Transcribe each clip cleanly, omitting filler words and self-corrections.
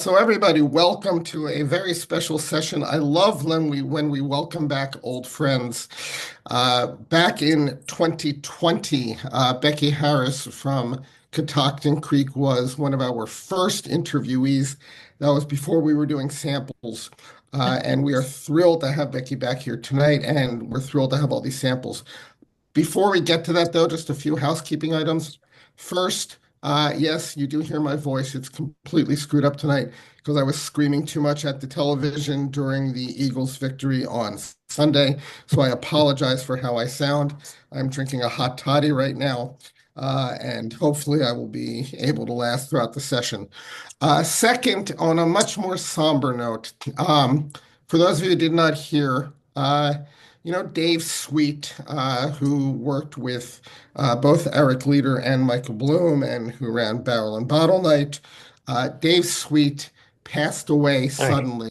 So everybody, welcome to a very special session. I love when we welcome back old friends. Back in 2020, Becky Harris from Catoctin Creek was one of our first interviewees. That was before we were doing samples. And we are thrilled to have Becky back here tonight, and we're thrilled to have all these samples. Before we get to that, though, just a few housekeeping items. First, yes, you do hear my voice. It's completely screwed up tonight because I was screaming too much at the television during the Eagles' victory on Sunday. So I apologize for how I sound. I'm drinking a hot toddy right now, and hopefully I will be able to last throughout the session. Second, on a much more somber note, for those of you who did not hear, Dave Sweet, who worked with both Eric Leader and Michael Bloom and who ran Barrel and Bottle Night, Dave Sweet passed away Hi. suddenly.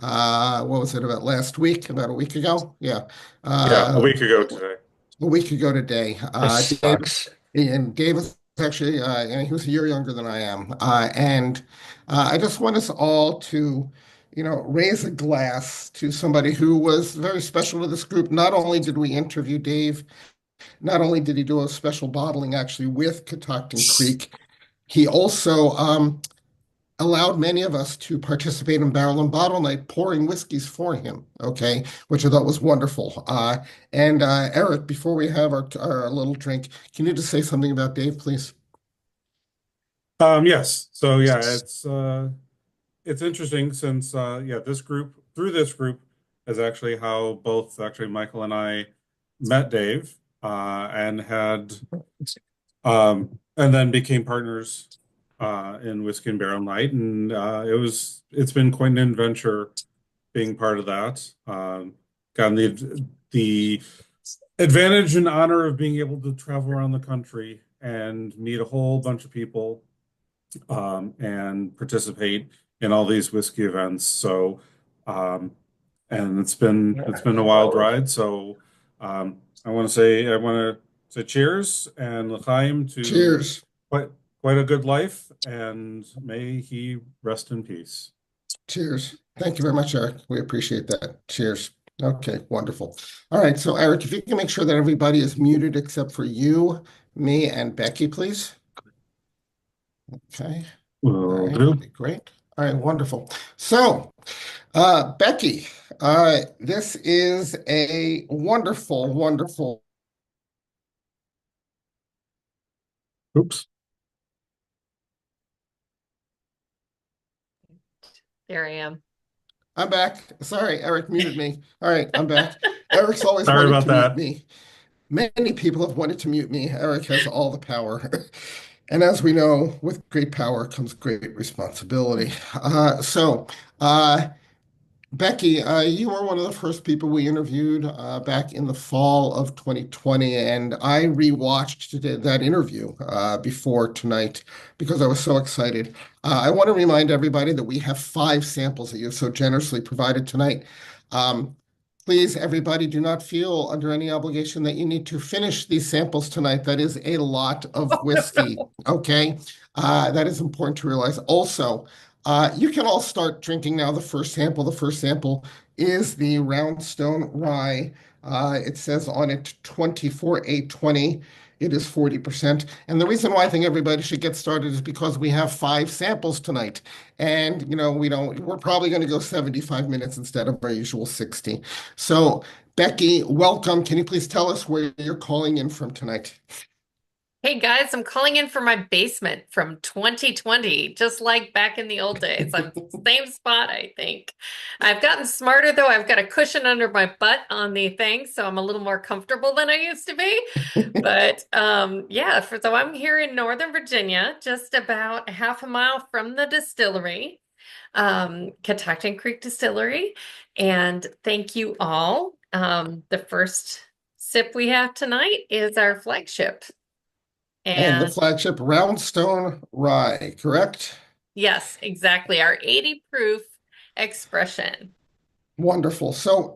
What was it, about last week? About a week ago? Yeah. Yeah, a Uh, week ago today. a week ago today. This Dave, sucks. and Dave was actually, and he was a year younger than I am. And I just want us all to, raise a glass to somebody who was very special to this group. Not only did we interview Dave, not only did he do a special bottling actually with Catoctin Creek, he also allowed many of us to participate in Barrel and Bottle Night, pouring whiskeys for him, okay, which I thought was wonderful. And Eric, before we have our little drink, can you just say something about Dave, please? Yes. So yeah, it's interesting since this group through this group is actually how both actually Michael and I met Dave and had and then became partners in Whiskey and Barrel Night, and it's been quite an adventure being part of that. Gotten the advantage and honor of being able to travel around the country and meet a whole bunch of people and participate in all these whiskey events. So, um, and it's been a wild ride. So, I want to say cheers and l'chaim to Cheers. quite quite a good life, and may he rest in peace. Cheers. Thank you very much, Eric. We appreciate that. Cheers. Okay, wonderful. All right, so Eric, if you can make sure that everybody is muted except for you, me, and Becky, please. Okay. All Will right, that'd do. be great. All right, wonderful. So, Becky, this is a wonderful, wonderful. Oops. There I am. I'm back. Sorry, Eric muted me. All right, I'm back. Eric's always Sorry wanted about to mute that. me. Many people have wanted to mute me. Eric has all the power. And as we know, with great power comes great responsibility. Becky, you were one of the first people we interviewed back in the fall of 2020, and I rewatched that interview before tonight because I was so excited. I want to remind everybody that we have five samples that you've so generously provided tonight. Um, Please, everybody, do not feel under any obligation that you need to finish these samples tonight. That is a lot of Oh, no, whiskey, no. okay? That is important to realize. Also, you can all start drinking now. The first sample is the Roundstone Rye. It says on it 24,820. It is 40%. And the reason why I think everybody should get started is because we have five samples tonight. And, we're probably going to go 75 minutes instead of our usual 60. So, Becky, welcome. Can you please tell us where you're calling in from tonight? Hey guys, I'm calling in from my basement from 2020, just like back in the old days. I'm same spot, I think. I've gotten smarter though. I've got a cushion under my butt on the thing, so I'm a little more comfortable than I used to be. But yeah, so I'm here in Northern Virginia, just about half a mile from the distillery, Catoctin Creek Distillery. And thank you all. The first sip we have tonight is our flagship. And the And flagship Roundstone Rye, correct? yes, exactly. Our 80 proof expression. Wonderful. So,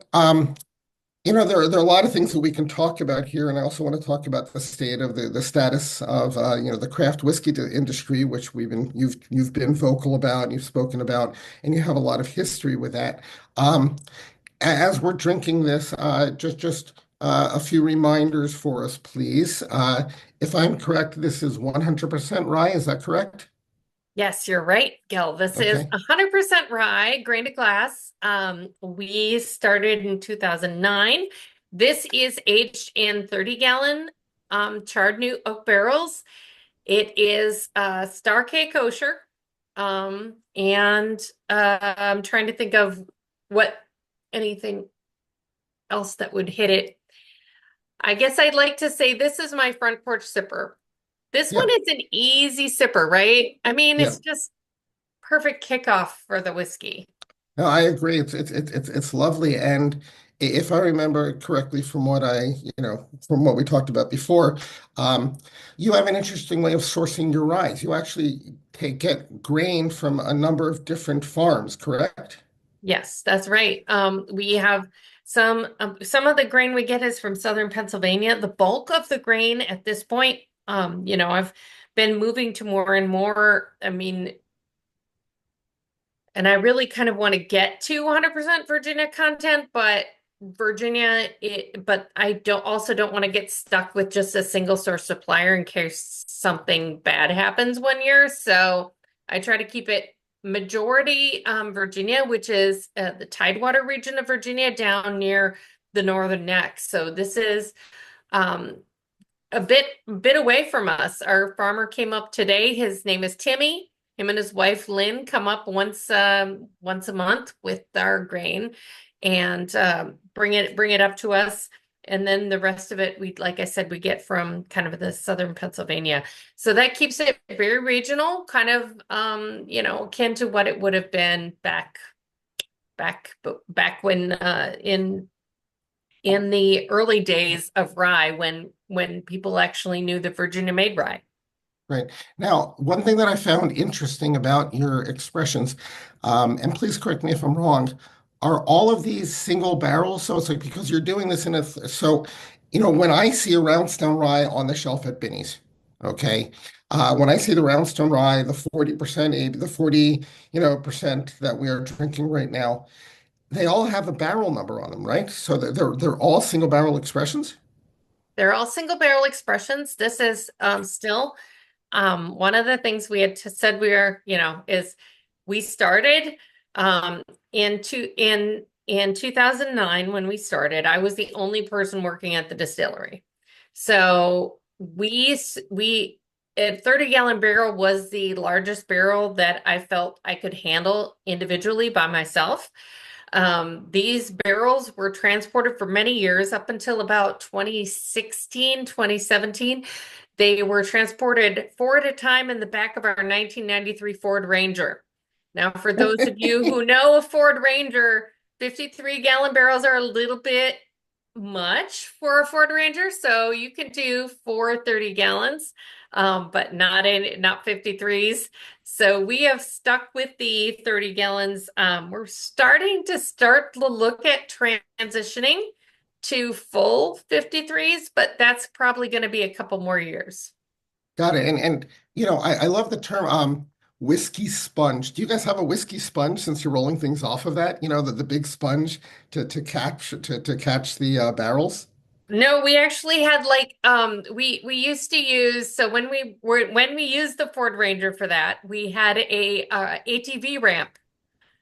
There are a lot of things that we can talk about here, and I also want to talk about the state of the status of the craft whiskey industry, which you've been vocal about, you've spoken about, and you have a lot of history with that. Um, as we're drinking this, just a few reminders for us, please. If I'm correct, this is 100% rye. Is that correct? Yes, you're right, Gil. This is Okay. 100% rye, grain to glass. We started in 2009. This is aged in 30-gallon charred new oak barrels. It is Star K kosher. And I'm trying to think of what anything else that would hit it. I guess I'd like to say this is my front porch sipper. This one Yeah. is an easy sipper, right? I mean, Yeah. it's just perfect kickoff for the whiskey. No, I agree. It's lovely, and if I remember correctly from from what we talked about before, um, you have an interesting way of sourcing your rye. You actually get grain from a number of different farms, correct? Yes, that's right. We have some of the grain we get is from southern Pennsylvania. The bulk of the grain at this point, I've been moving to more and more. I mean, and I really kind of want to get to 100% Virginia content, but but I don't want to get stuck with just a single source supplier in case something bad happens one year. So I try to keep it majority Virginia, which is the Tidewater region of Virginia down near the Northern Neck. So this is um, a bit away from us. Our farmer came up today. His name is Timmy. Him and his wife Lynn come up once a month with our grain and bring it up to us. And then the rest of it, like I said, we get from kind of the southern Pennsylvania. So that keeps it very regional, kind of akin to what it would have been back when in the early days of rye when people actually knew that Virginia made rye. Right. Now, one thing that I found interesting about your expressions, and please correct me if I'm wrong, are all of these single barrels? So it's like because you're doing this when I see a Roundstone rye on the shelf at Binny's, okay, when I see the Roundstone rye, the 40% the 40, percent that we are drinking right now, they all have a barrel number on them, right? So they're all single barrel expressions. They're all single barrel expressions. This is still one of the things we had said is we started in 2009 when we started. I was the only person working at the distillery. So we a 30-gallon barrel was the largest barrel that I felt I could handle individually by myself. These barrels were transported for many years up until about 2016, 2017. They were transported four at a time in the back of our 1993 Ford Ranger. Now, for those of you who know a Ford Ranger, 53-gallon barrels are a little bit much for a Ford Ranger, so you can do four 30 gallons, but not 53s. So we have stuck with the 30 gallons. We're starting to look at transitioning to full 53s, but that's probably going to be a couple more years. Got it. I love the term whiskey sponge. Do you guys have a whiskey sponge since you're rolling things off of that? The big sponge to catch the barrels? No, we actually had we used to use so when we used the Ford Ranger for that, we had a ATV ramp.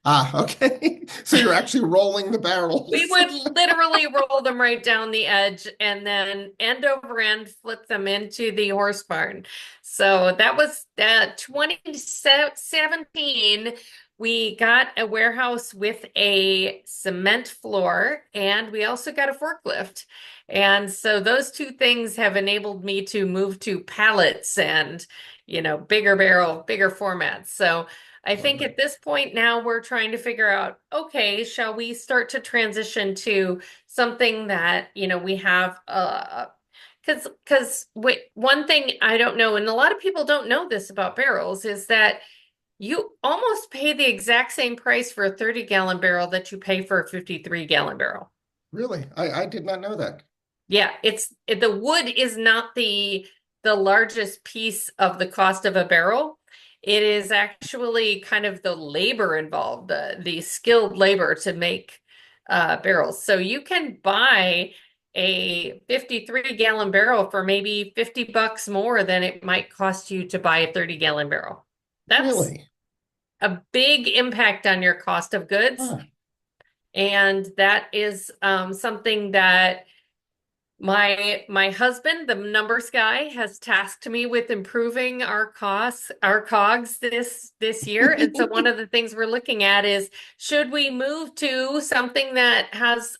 Ah, okay. So you're actually rolling the We barrels. would literally roll them right down the edge and then end over end flip them into the horse barn. So that was 2017. We got a warehouse with a cement floor and we also got a forklift. And so those two things have enabled me to move to pallets and, bigger barrel, bigger formats. So I Love think it. at this point now we're trying to figure out, okay, shall we start to transition to something that, we have because wait, one thing I don't know, and a lot of people don't know this about barrels, is that you almost pay the exact same price for a 30-gallon barrel that you pay for a 53-gallon barrel. Really? I did not know that. Yeah, the wood is not the largest piece of the cost of a barrel. It is actually kind of the labor involved, the skilled labor to make barrels. So you can buy a 53-gallon barrel for maybe $50 more than it might cost you to buy a 30-gallon barrel. That's Really? a big impact on your cost of goods. Huh. And that is something that my husband, the numbers guy, has tasked me with improving our costs, our COGS this year. And so one of the things we're looking at is should we move to something that has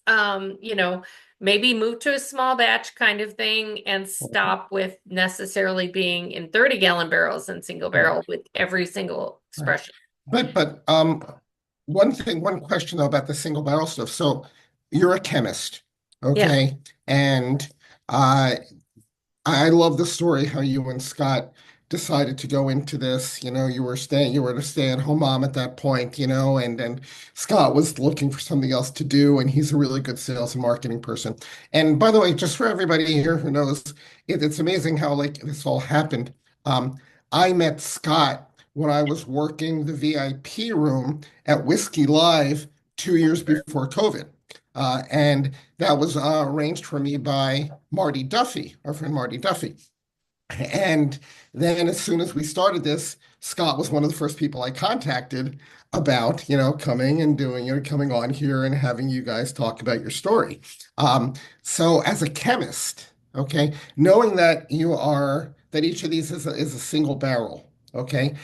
maybe move to a small batch kind of thing and stop with necessarily being in 30-gallon barrels and single Right. barrel with every single Right. expression. But one question though about the single barrel stuff. So you're a chemist, Yeah. okay? And uh, I love the story how you and Scott decided to go into this. You were a stay-at-home mom at that point, and Scott was looking for something else to do, and he's a really good sales and marketing person. And by the way, just for everybody here who knows, it's amazing how like this all happened. Um, I met Scott when I was working the VIP room at Whiskey Live 2 years before COVID. And that was arranged for me by Marty Duffy, our friend Marty Duffy. And then as soon as we started this, Scott was one of the first people I contacted about, coming and doing, coming on here and having you guys talk about your story. So as a chemist, okay, knowing that each of these is a single barrel, okay,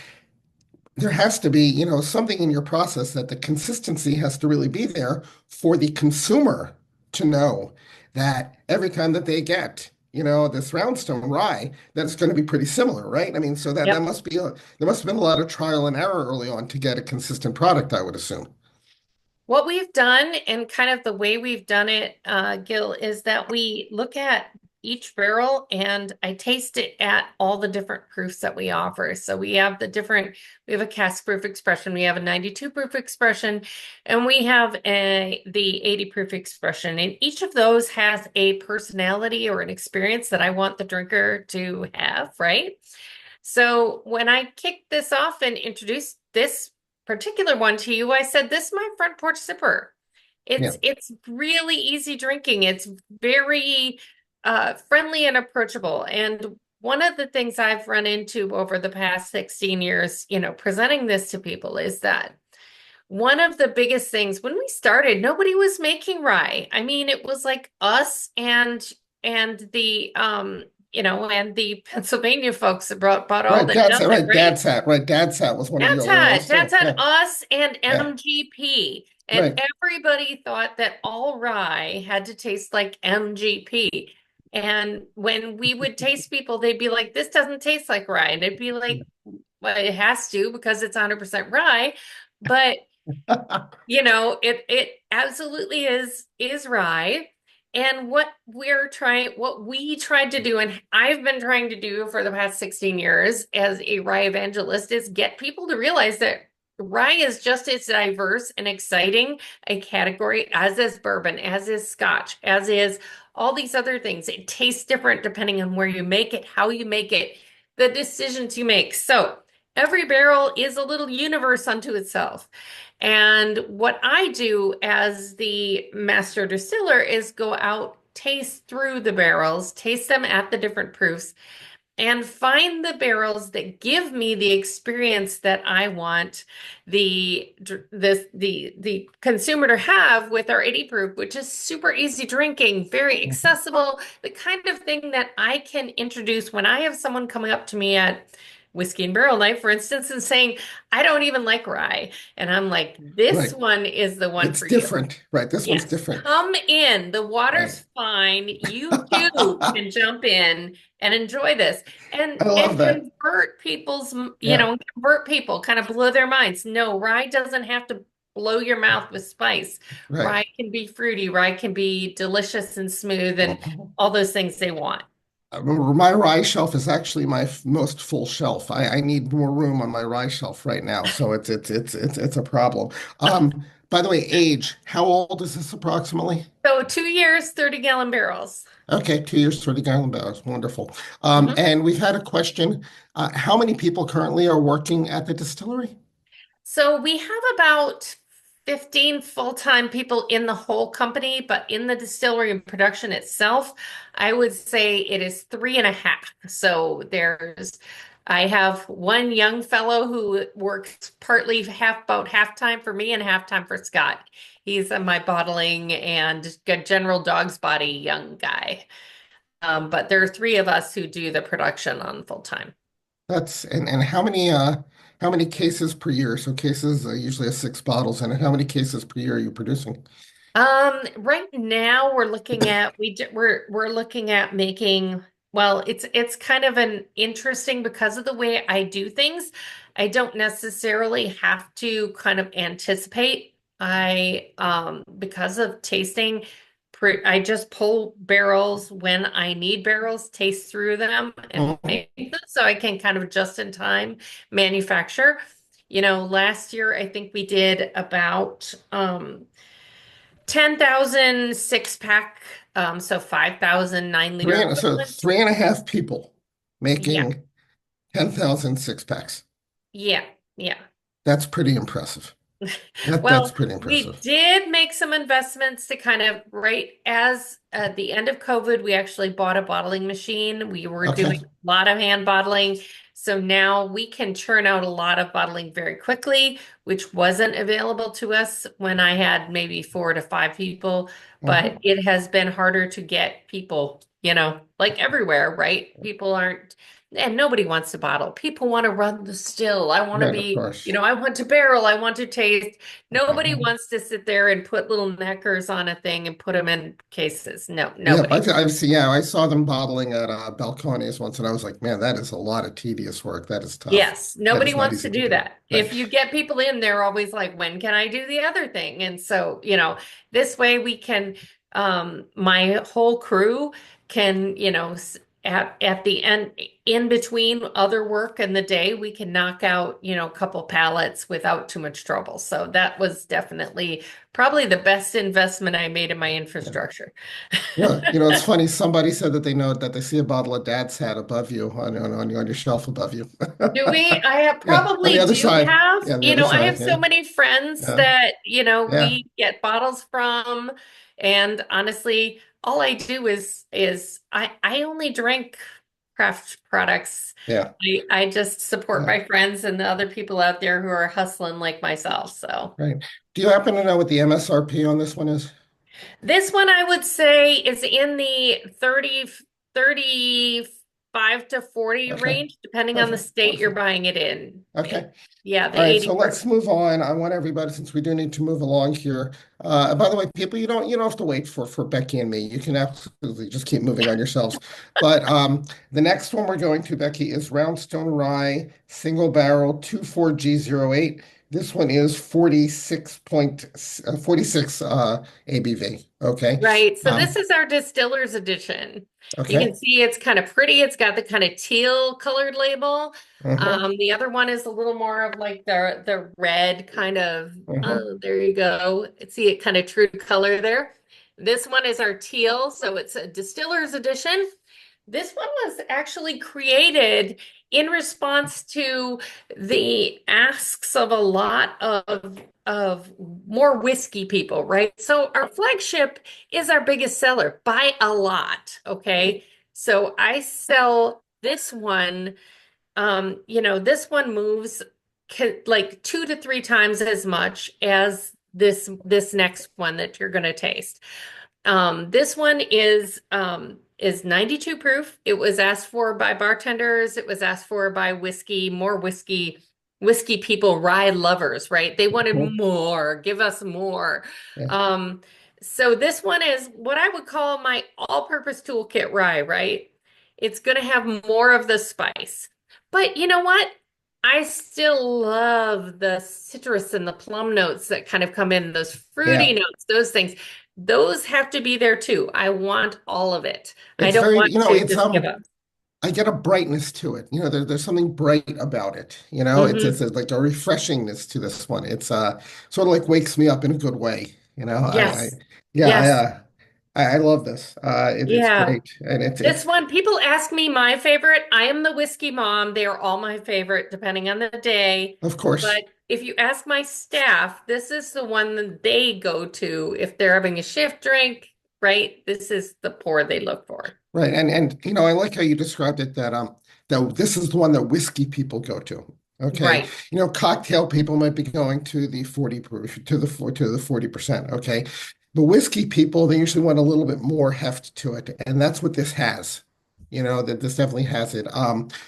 there has to be, something in your process that the consistency has to really be there for the consumer to know that every time that they get, this Roundstone rye, that it's going to be pretty similar, right? I mean, so that Yep. must be there must have been a lot of trial and error early on to get a consistent product, I would assume. What we've done and kind of the way we've done it, Gil, is that we look at each barrel and I taste it at all the different proofs that we offer. So we have a cask proof expression, we have a 92 proof expression, and we have the 80 proof expression. And each of those has a personality or an experience that I want the drinker to have, right? So when I kicked this off and introduced this particular one to you, I said, "This is my front porch sipper." Yeah. It's really easy drinking. It's very friendly and approachable. And one of the things I've run into over the past 16 years, presenting this to people is that one of the biggest things when we started, nobody was making rye. I mean, it was like us and and the Pennsylvania folks that bought all Right, that Dad's does it, right, right? Dad's hat was one of the early ones That's too. had Yeah, us and yeah, MGP. And right. everybody thought that all rye had to taste like MGP. And when we would taste people, they'd be like, "This doesn't taste like rye." And it'd be like, "Well, it has to because it's 100% rye." But it absolutely is rye. And what we tried to do, and I've been trying to do for the past 16 years as a rye evangelist, is get people to realize that rye is just as diverse and exciting a category as is bourbon, as is scotch, as is all these other things. It tastes different depending on where you make it, how you make it, the decisions you make. So every barrel is a little universe unto itself. And what I do as the master distiller is go out, taste through the barrels, taste them at the different proofs, and find the barrels that give me the experience that I want the consumer to have with our 80 proof, which is super easy drinking, very accessible, the kind of thing that I can introduce when I have someone coming up to me at Whiskey and Barrel Night, for instance, and saying, "I don't even like rye." And I'm like, "This Right. one is the one It's for you." different. Right. This one's Yes, different. come in. The Right. water's fine. You too can jump in and enjoy this I and love that. Yeah. convert people, kind of blow their minds. No, rye doesn't have to blow your mouth with spice. Right. Rye can be fruity. Rye can be delicious and smooth and all those things they want. My rye shelf is actually my most full shelf. I need more room on my rye shelf right now, so it's a problem. By the way, age, how old is this approximately? So 2 years, 30-gallon barrels. Okay, 2 years, 30 gallon barrels. Wonderful. Mhm. And we've had a question. How many people currently are working at the distillery? So we have about 15 full-time people in the whole company, but in the distillery and production itself, I would say it is three and a half. So I have one young fellow who works partly about half-time for me and half-time for Scott. He's my bottling and general dog's body young guy. But there are three of us who do the production on full-time. And how many cases per year? So cases usually have 6 bottles in it. How many cases per year are you producing? Right now we're looking at we're looking at making, well, it's kind of an interesting because of the way I do things. I don't necessarily have to kind of anticipate. Because of tasting, I just pull barrels when I need barrels, taste through them and Mhm. make them so I can kind of just in time manufacture. Last year I think we did about 10,000 six-pack, so 5,000 9-liter So equivalent. 3.5 people Yeah, making 10,000 6 packs. yeah, yeah. That's pretty impressive. That's Well, pretty we impressive. did make some investments to kind of right as at the end of COVID, we actually bought a bottling machine. We were doing Okay. a lot of hand bottling. So now we can churn out a lot of bottling very quickly, which wasn't available to us when I had maybe 4 to 5 people. But Mhm. it has been harder to get people, like everywhere, right? People aren't, and nobody wants to bottle. People want to run the still. I want to Right, of be, course. I want to barrel, I want to taste. Nobody Mhm. wants to sit there and put little neckers on a thing and put them in cases. No, Yep, nobody. I've seen. Yeah, I saw them bottling at Balcones once, and I was like, man, that is a lot of tedious work. That is tough. Yes, That nobody is not wants to easy to do do. that. Right. If you get people in, they're always like, when can I do the other thing? And so, this way we can, my whole crew can, at the end, in between other work and the day, we can knock out, a couple pallets without too much trouble. So that was definitely probably the best investment I made in my Yeah. infrastructure. It's funny. Somebody said that they know that they see a bottle of Dad's hat above you on your shelf above you. Do we? I have Yeah, on the probably other do side. have, Yeah, on the other I side. have so Yeah, many friends yeah, that, yeah, we get bottles from. And honestly, all I do is I only drink craft products. yeah, I just support yeah. my friends and the other people out there who are hustling like myself. So Right. Do you happen to know what the MSRP on this one is? this one I would say is in the 35 to 40 Okay. range, depending on the Perfect. state you're Wonderful. buying it in. Okay. Yeah, the All right, 80 so let's move on. I want everybody, since we do need to move along here. By the way, people, you don't have to wait for Becky and me. You can absolutely just keep moving on yourselves. But the next one we're going to, Becky, is Roundstone Rye Single Barrel 24G08. This one is 46 ABV. Okay. Right. So this Um, is our distiller's edition. You can okay. see it's kind of pretty. It's got the kind of teal colored label. Uh-huh. The other one is a little more of like the red kind of, Uh-huh. oh, there you go. See it kind of true color there. This one is our teal, so it's a distiller's edition. This one was actually created in response to the asks of a lot of more whiskey people, right? So our flagship is our biggest seller by a lot, okay? So I sell this one, this one moves like 2 to 3 times as much as this next one that you're going to taste. This one is 92 proof. It was asked for by bartenders. It was asked for by more whiskey people, rye lovers, right? They wanted Mhm. more. Give us more. Yeah. Um, so this one is what I would call my all-purpose toolkit rye, right? It's going to have more of the spice. But you know what? I still love the citrus and the plum notes that kind of come in, those fruity Yeah. notes, those things. those have to be there too. I want all of it. I It's don't very, want you know, to just give up. I get a brightness to it. There's something bright about it. Hmm. It's like a refreshingness to this one. It's sort of like wakes me up in a good way. Yes. Yeah, Yes. I love this. It's Yeah. great, and This it's one, people ask me my favorite. I am the whiskey mom. They are all my favorite, depending on the day. of course But if you ask my staff, this is the one that they go to if they're having a shift drink, right? This is the pour they look for. right, and I like how you described it that this is the one that whiskey people go to. Okay, Right. cocktail people might be going to the 40 proof to the 40%. Okay, the whiskey people they usually want a little bit more heft to it, and that's what this has. That this definitely has it.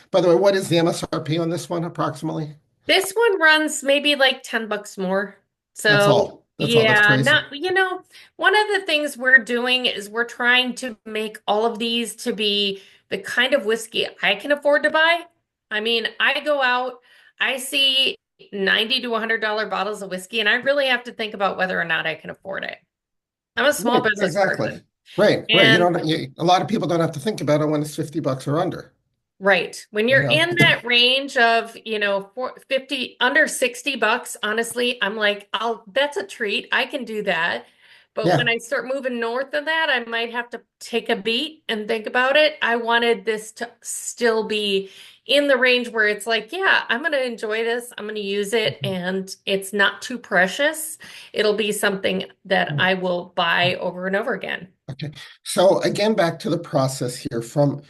By the way, what is the MSRP on this one approximately? This one runs maybe like $10 more. That's So, all. That's all. That's yeah, crazy. not, one of the things we're doing is we're trying to make all of these to be the kind of whiskey I can afford to buy. I mean, I go out, I see 90 to $100 bottles of whiskey, and I really have to think about whether or not I can afford it. I'm a small Right, business exactly. person. Right. And A lot of people don't have to think about it when it's $50 or under. right. When You you're know. in that range of, 50 under $60, honestly, I'm like, that's a treat. I can do that. But when Yeah. I start moving north of that, I might have to take a beat and think about it. I wanted this to still be in the range where it's like, yeah, I'm going to enjoy this. I'm going to use it and it's not too precious. It'll be something that I will buy over and over again. Okay. So again, back to the process here. From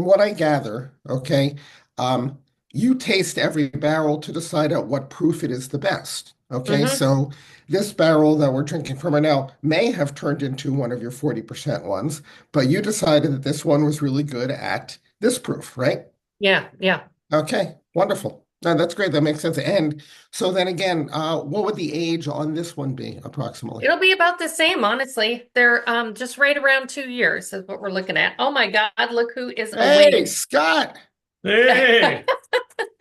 what I gather, okay, um, you taste every barrel to decide at what proof it is the best. Okay. Hmm. So this barrel that we're drinking from right now may have turned into one of your 40% ones, but you decided that this one was really good at this proof, right? Yeah, yeah. Okay, wonderful. No, that's great. That makes sense. And so then again, what would the age on this one be approximately? It'll be about the same, honestly. They're just right around 2 years is what we're looking at. Oh my God, look who is Hey, awake. Scott. Hey,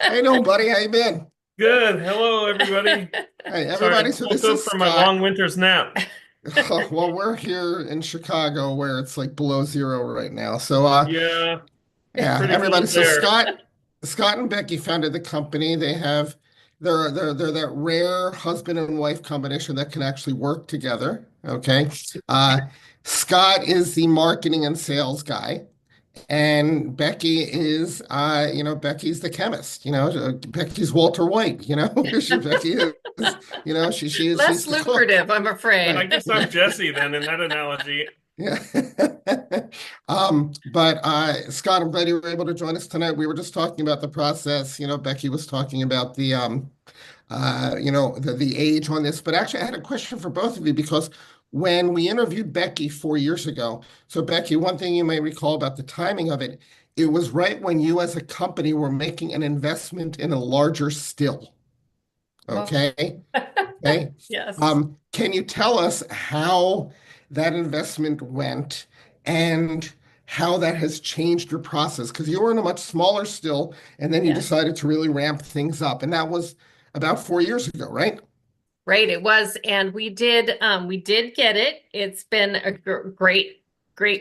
How you doing, buddy? How you been? good. Hello, everybody. Hey, Sorry, I everybody. So woke this is up from my Scott. long winter's nap. Well, we're here in Chicago where it's like below zero right now. So, Yeah, yeah, pretty everybody. cold So there. Scott and Becky founded the company. They're that rare husband and wife combination that can actually work together. Okay. Uh, Scott is the marketing and sales guy. And Becky is, Becky's the chemist. Becky's Walter White. Becky is, she's Less the cook. lucrative, I'm I afraid. Right. guess I'm Jesse then in that analogy. Yeah. But Scott, I'm glad you were able to join us tonight. We were just talking about the process. Becky was talking about the age on this. But actually, I had a question for both of you because when we interviewed Becky 4 years ago, so Becky, one thing you may recall about the timing of it, it was right when you as a company were making an investment in a larger still. Oh, Okay. Okay. yes. Can you tell us how that investment went and how that has changed your process? Because you were in a much smaller still, and then you Yes. decided to really ramp things up. And that was about 4 years ago, right? Right, it was, and we did get it. It's been a great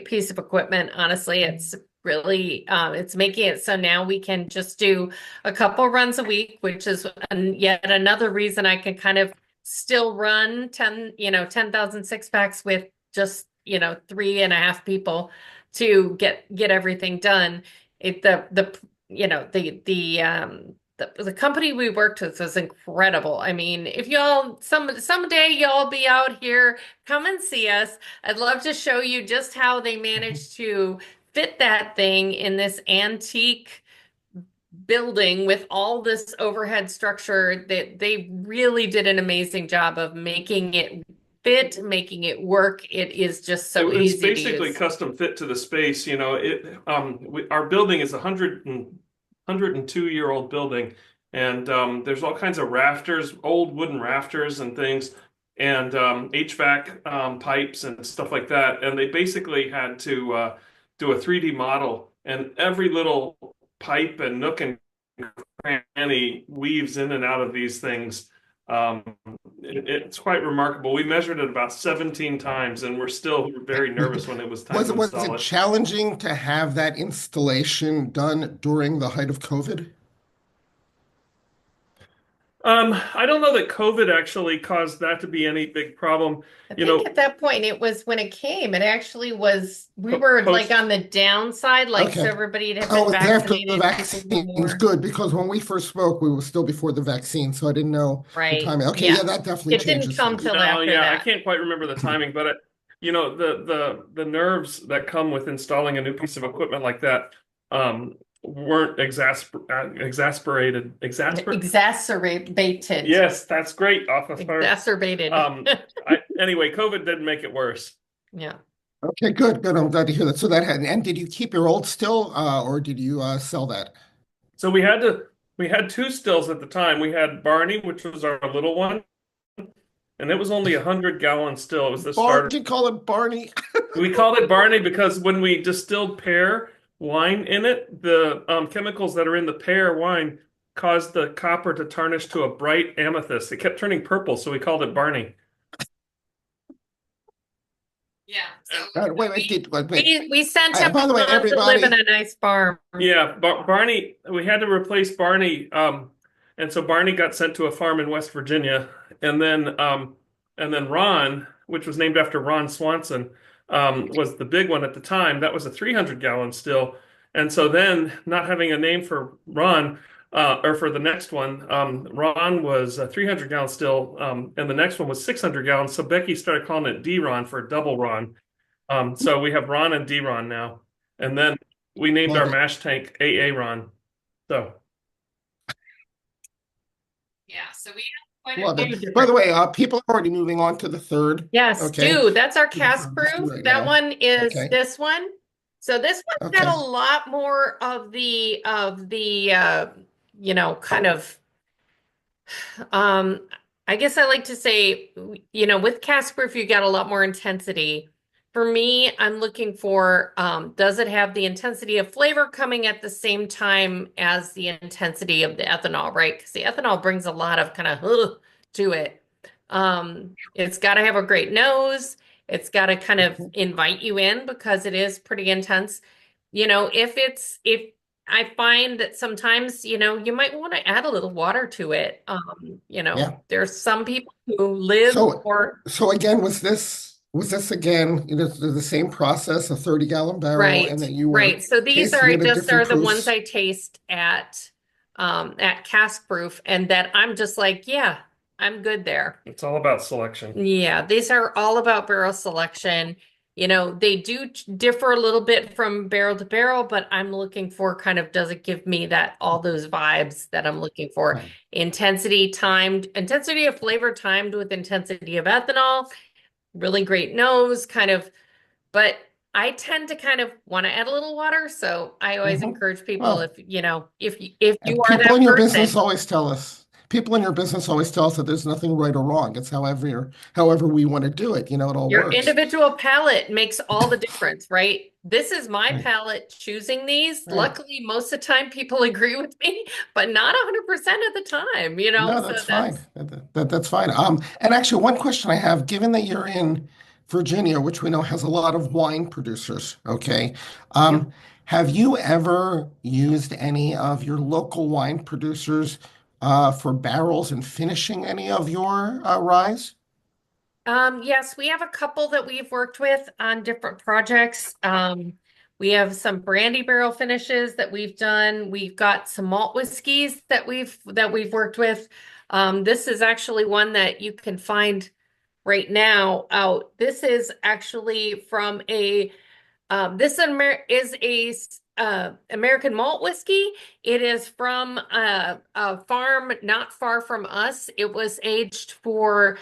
piece of equipment. Honestly, it's really it's making it so now we can just do a couple runs a week, which is yet another reason I can kind of still run 10,000 six packs with just, 3.5 people to get everything done. It the you know the company we worked with was incredible. I mean, if y'all someday y'all be out here, come and see us. I'd love to show you just how they managed to fit that thing in this antique building with all this overhead structure. That they really did an amazing job of making it fit, making it work. It is just so It's easy to basically use. custom fit to the space. Our building is a 102-year-old building, and there's all kinds of rafters, old wooden rafters and things, and HVAC pipes and stuff like that. And they basically had to do a 3D model, and every little pipe and nook and cranny weaves in and out of these things. Um, it's quite remarkable. We measured it about 17 times, and we're still very nervous when it was time to Was install it it. challenging to have that installation done during the height of COVID? I don't know that COVID actually caused that to be any big problem. I You think know, at that point it was when it came, it actually was, we were like post, on the downside, like so Okay. everybody had Oh, been it was after the vaccinated, people were vaccines. more, Good, because when we first spoke, we were still before the vaccine, so I didn't know the right? timing. Okay, Yeah. yeah, that definitely It didn't changes come things. till no, after yeah, I that. can't quite remember the timing, but the nerves that come with installing a new piece of equipment like that weren't exasperated. Exacerbated. Yes, that's great, officer. Exacerbated. Um, anyway, COVID didn't make it worse. Yeah. Okay, good, good. I'm glad to hear that. So that had, and did you keep your old still, or did you sell that? So we had two stills at the time. We had Barney, which was our little one, and it was only 100-gallon still. It was the starter. Did you call it Barney? We called it Barney because when we distilled pear wine in it, the chemicals that are in the pear wine caused the copper to tarnish to a bright amethyst. It kept turning purple, so we called it Barney. Yeah. So we sent him By the way, on to live in everybody, a nice farm. Yeah, Barney, we had to replace Barney, and so Barney got sent to a farm in West Virginia, and then Ron, which was named after Ron Swanson, was the big one at the time. That was a 300-gallon still, and so then not having a name for Ron, or for the next one, Ron was a 300-gallon still, and the next one was 600 gallons. So Becky started calling it D-Ron for double Ron. So we have Ron and D-Ron now, and then we named love our it. mash tank AA Ron. So Yeah. So we have quite a Love few it. By the different. way, people are already moving on to the third. Yes, Okay. do. That's our To the cast third proof. right That now. one is Okay. this one. So this one's got Okay. a lot more of the kind of I guess I like to say, with cast proof you got a lot more intensity. For me, I'm looking for does it have the intensity of flavor coming at the same time as the intensity of the ethanol, right? Because the ethanol brings a lot of kind of to it. It's got to have a great nose. It's got to kind of invite you in because it is pretty intense. If I find that sometimes, you might want to add a little water to it. Yeah. There's some people who live So, or so again, was this again, the same process, a 30-gallon barrel, and right, that you were right. So these tasting are it at just different are the ones proofs? I taste at cask proof, and that I'm just like, yeah, I'm good there. it's all about selection. Yeah, these are all about barrel selection. They do differ a little bit from barrel to barrel, but I'm looking for kind of does it give me that all those vibes that I'm looking for? Right. Intensity of flavor timed with intensity of ethanol, really great nose, kind of, but I tend to kind of want to add a little water, so I always Hmm. encourage people Well, if you and are people that in your business person. always tell us, people in your business always tell us that there's nothing right or wrong. It's however we want to do it. It all Your works. individual palate makes all the difference, right? This is my Right. palate choosing these. Right. Luckily, most of the time people agree with me, but not 100% of the time, No, so that's fine. that's, That's fine. And actually, one question I have, given that you're in Virginia, which we know has a lot of wine producers, okay, yep. have you ever used any of your local wine producers for barrels and finishing any of your rye? Yes, we have a couple that we've worked with on different projects. We have some brandy barrel finishes that we've done. We've got some malt whiskeys that we've worked with. This is actually one that you can find right now out. This is actually from is American malt whiskey. It is from a farm not far from us. It was aged for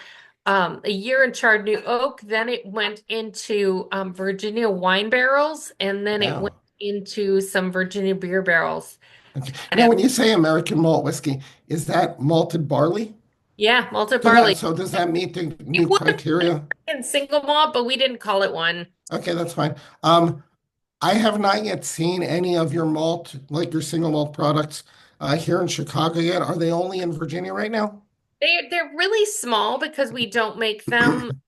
a year in charred new oak. Then it went into Virginia wine barrels, and then it went Wow. into some Virginia beer barrels. Okay. And Now, when you say American malt whiskey, is that malted barley? yeah, malted barley. So does that meet the It new would have criteria? been single malt, but we didn't call it one. Okay, that's fine. I have not yet seen any of your malt, like your single malt products, here in Chicago yet. Are they only in Virginia right now? They're really small because we don't make them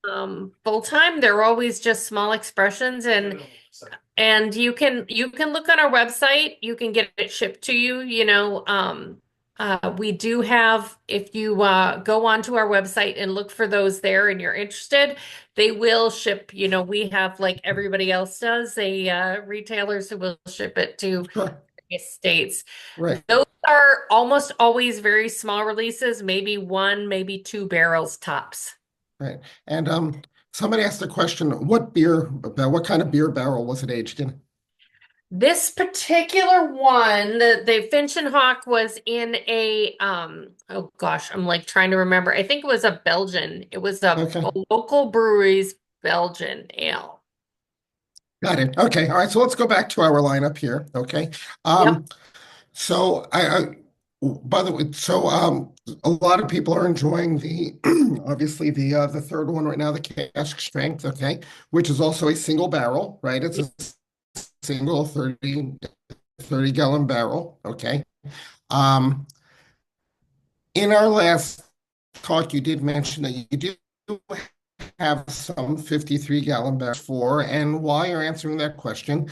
full time. They're always just small expressions, and you can look on our website. You can get it shipped to you. We do have, if you go onto our website and look for those there and you're interested, they will ship. We have, like everybody else does, a retailers who will ship it to Sure. various states. Right. Those are almost always very small releases, maybe one, maybe two barrels tops. Right. And somebody asked the question, what kind of beer barrel was it aged in? This particular one, the Finch and Hawk was in oh gosh, I'm like trying to remember. I think it was a Belgian. It was a Okay. local brewery's Belgian ale. Got it. Okay. All right. So let's go back to our lineup here. Okay. Yep. Um, so by the way, a lot of people are enjoying the obviously the third one right now, the cask strength, okay, which is also a single barrel, right? It's a single 30 gallon barrel, okay. Um, in our last talk, you did mention that you do have some 53-gallon barrels for, and while you're answering that question,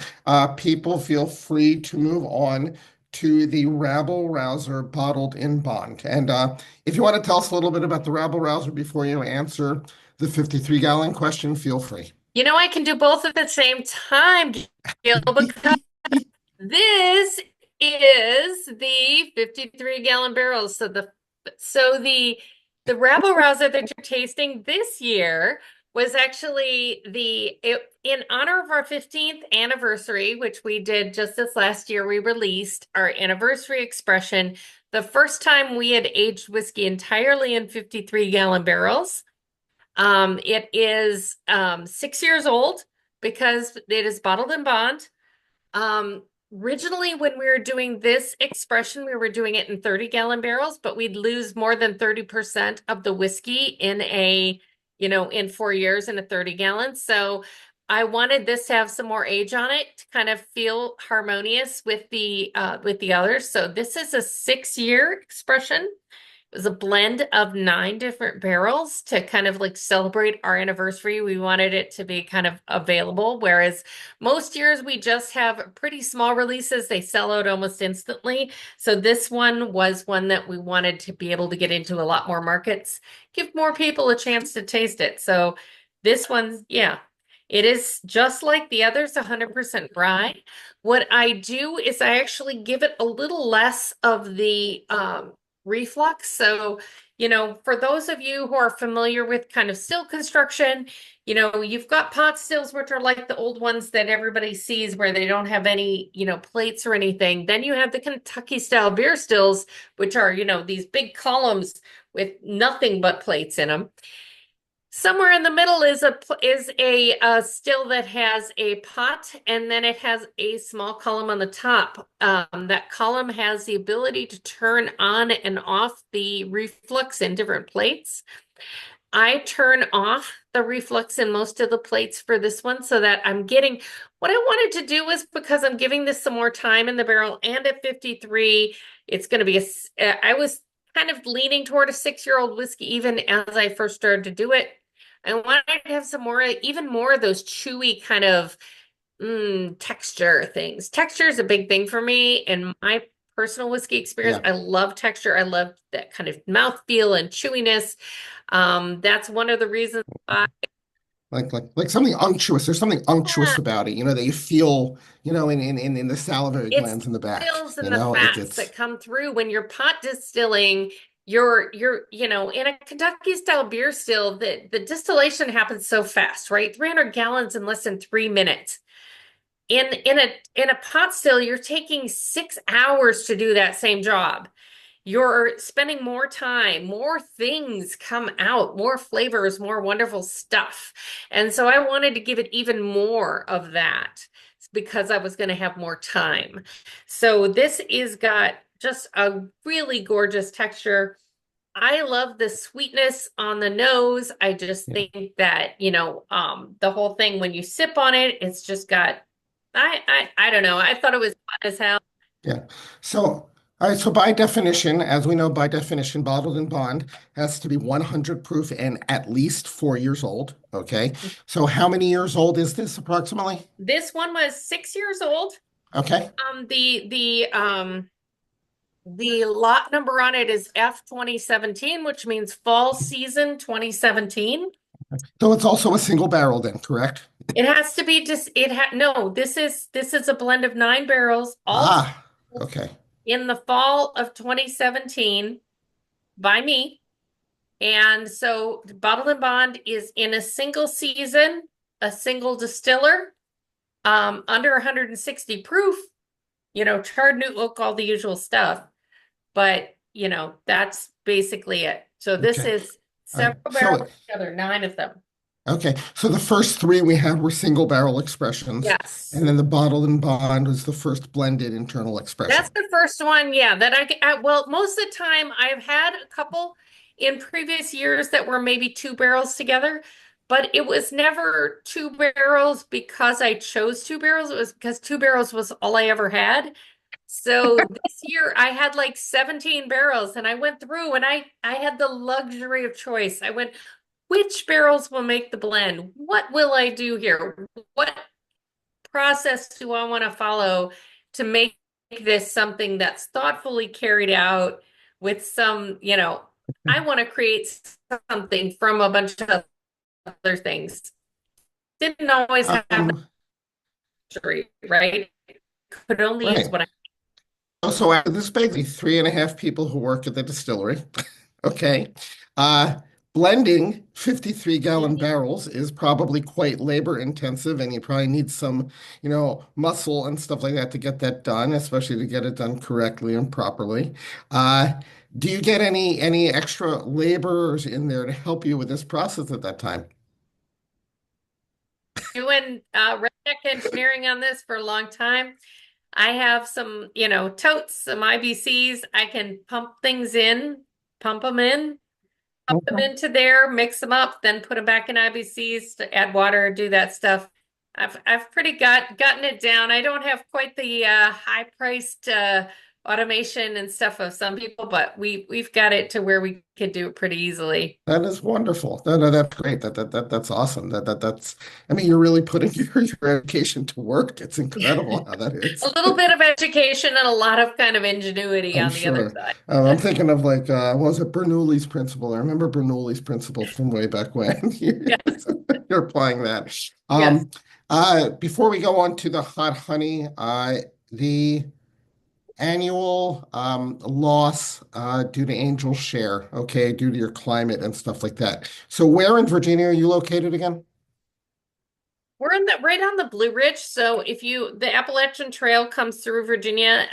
people feel free to move on to the Rabble Rouser bottled in bond. And if you want to tell us a little bit about the Rabble Rouser before you answer the 53-gallon question, feel free. I can do both at the same time, Gil, because this is the 53-gallon barrels. So the Rabble Rouser that you're tasting this year was actually in honor of our 15th anniversary, which we did just this last year. We released our anniversary expression, the first time we had aged whiskey entirely in 53-gallon barrels. It is 6 years old because it is bottled in bond. Originally, when we were doing this expression, we were doing it in 30-gallon barrels, but we'd lose more than 30% of the whiskey in 4 years in a 30-gallon. So I wanted this to have some more age on it to kind of feel harmonious with the others. So this is a 6-year expression. It was a blend of 9 different barrels to kind of like celebrate our anniversary. We wanted it to be kind of available, whereas most years we just have pretty small releases. They sell out almost instantly. So this one was one that we wanted to be able to get into a lot more markets, give more people a chance to taste it. So this one's, yeah, it is just like the others, 100% rye. What I do is I actually give it a little less of the reflux. So, for those of you who are familiar with kind of still construction, you've got pot stills, which are like the old ones that everybody sees where they don't have any, plates or anything. Then you have the Kentucky style beer stills, which are, these big columns with nothing but plates in them. Somewhere in the middle is a still that has a pot, and then it has a small column on the top. That column has the ability to turn on and off the reflux in different plates. I turn off the reflux in most of the plates for this one so that I'm getting what I wanted to do was, because I'm giving this some more time in the barrel, and at 53, it's going to be I was kind of leaning toward a 6-year-old whiskey even as I first started to do it. I wanted to have some more, even more of those chewy kind of texture things. Texture is a big thing for me in my personal whiskey experience. Yeah. I love texture. I love that kind of mouthfeel and chewiness. That's one of the reasons why. Like something unctuous. There's something Yeah, unctuous about it, that you feel, in the salivary it's glands in the back. fills and the fats that It's come through when you're pot distilling. You're in a Kentucky style beer still, the distillation happens so fast, right? 300 gallons in less than 3 minutes. In a pot still, you're taking 6 hours to do that same job. You're spending more time, more things come out, more flavors, more wonderful stuff. And so I wanted to give it even more of that because I was going to have more time. So this is got just a really gorgeous texture. I love the sweetness on the nose. I just yeah, think that, the whole thing when you sip on it, it's just got I don't know. I thought it was fun as hell. yeah. So All right, so by definition, as we know, by definition, bottled in bond has to be 100 proof and at least 4 years old. Okay. So how many years old is this approximately? This one was 6 years old. Okay. The lot number on it is F 2017, which means fall season 2017. So it's also a single barrel then, correct? It has to be just no, this is a blend of 9 barrels, all Ah, okay. in the fall of 2017 by me. And so Bottle and Bond is in a single season, a single distiller, under 160 proof, charred new oak, all the usual stuff. But, that's basically it. So this Okay. is All right. several barrels together, 9 of them. Okay. So the first three we had were single barrel expressions. Yes. And then the bottled and bond was the first blended internal expression. That's the first one, yeah, well, most of the time I've had a couple in previous years that were maybe 2 barrels together, but it was never 2 barrels because I chose 2 barrels. It was because 2 barrels was all I ever had. So this year I had like 17 barrels and I went through and I had the luxury of choice. I went, which barrels will make the blend? What will I do here? What process do I want to follow to make this something that's thoughtfully carried out with some, I want to create something from a bunch of other things. Didn't always have the luxury, right? Could only use Right. what I So after this basically 3.5 people who work at the distillery. Okay. Uh, Blending 53-gallon barrels is probably quite labor intensive, and you probably need some, muscle and stuff like that to get that done, especially to get it done correctly and properly. Uh, do you get any extra laborers in there to help you with this process at that time? doing redneck engineering on this for a long time. I have some, totes, some IBCs. I can pump things in, pump them in, pump them into there, mix them up, then put them back in IBCs to add water, do that stuff. I've pretty gotten it down. I don't have quite the high priced automation and stuff of some people, but we've got it to where we could do it pretty easily. That is wonderful. That's great. That's awesome. That's. I mean, you're really putting your education to work. It's incredible how that A is. little bit of education and a lot of kind of ingenuity I'm on the other sure. side. I'm thinking of like, what was it, Bernoulli's principle? I remember Bernoulli's principle from way back when. Yes. You're applying that. Yes. Before we go on to the hot honey, the annual loss due to angel share, okay, due to your climate and stuff like that. So where in Virginia are you located again? We're in right on the Blue Ridge. So the Appalachian Trail comes through Virginia,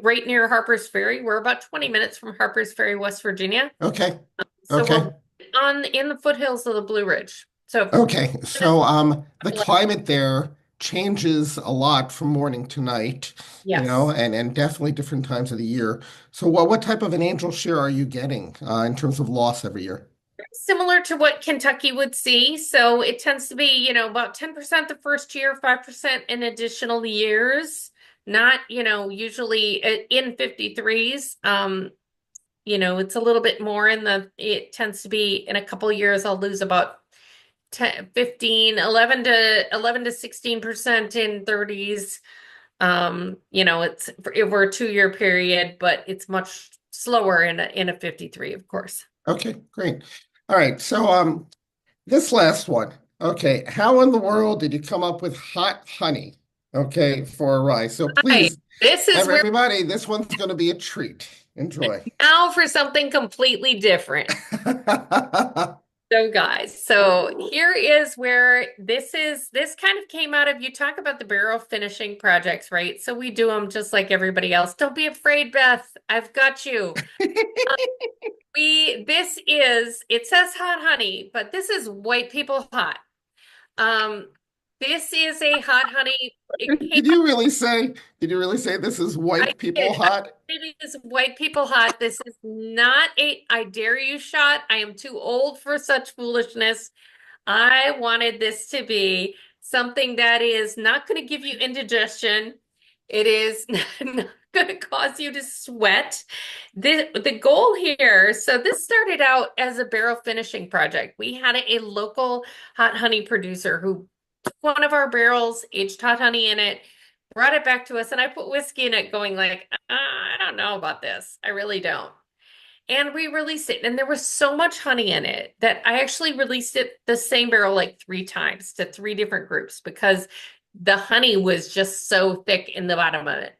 right near Harper's Ferry. We're about 20 minutes from Harper's Ferry, West Virginia. Okay. So Okay. we're in the foothills of the Blue Ridge. So Okay. So the climate there changes a lot from morning to night, yes. And definitely different times of the year. So what type of an angel share are you getting in terms of loss every year? Similar to what Kentucky would see. So it tends to be, about 10% the first year, 5% in additional years, not, usually in 53s. It's a little bit more it tends to be in a couple of years, I'll lose about 10, 15, 11 to 16% in 30s. It's over a 2-year period, but it's much slower in a 53, of course. Okay, great. All right. So this last one. Okay, how in the world did you come up with hot honey? Okay, for a rye. So please, this is where everybody, this one's going to be a treat. Enjoy. now for something completely different. So guys, here is where this kind of came out of, you talk about the barrel finishing projects, right? So we do them just like everybody else. Don't be afraid, Beth. I've got you. It says hot honey, but this is white people hot. This is a hot honey. Did you really say this is white people hot? It is white people hot. This is not a I dare you shot. I am too old for such foolishness. I wanted this to be something that is not going to give you indigestion. It is not going to cause you to sweat. The goal here, so this started out as a barrel finishing project. We had a local hot honey producer who took one of our barrels, aged hot honey in it, brought it back to us, and I put whiskey in it, going like, I don't know about this. I really don't. And we released it, and there was so much honey in it that I actually released it the same barrel like 3 times to 3 different groups because the honey was just so thick in the bottom of it.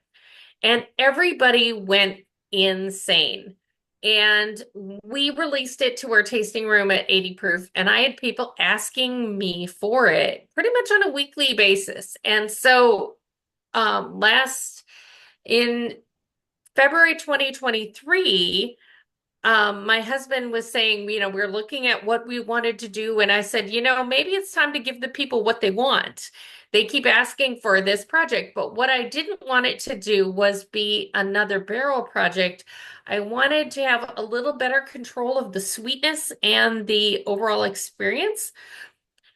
And everybody went insane. And we released it to our tasting room at 80 proof, and I had people asking me for it pretty much on a weekly basis. And so last in February 2023, my husband was saying, we're looking at what we wanted to do. And I said, maybe it's time to give the people what they want. They keep asking for this project, but what I didn't want it to do was be another barrel project. I wanted to have a little better control of the sweetness and the overall experience.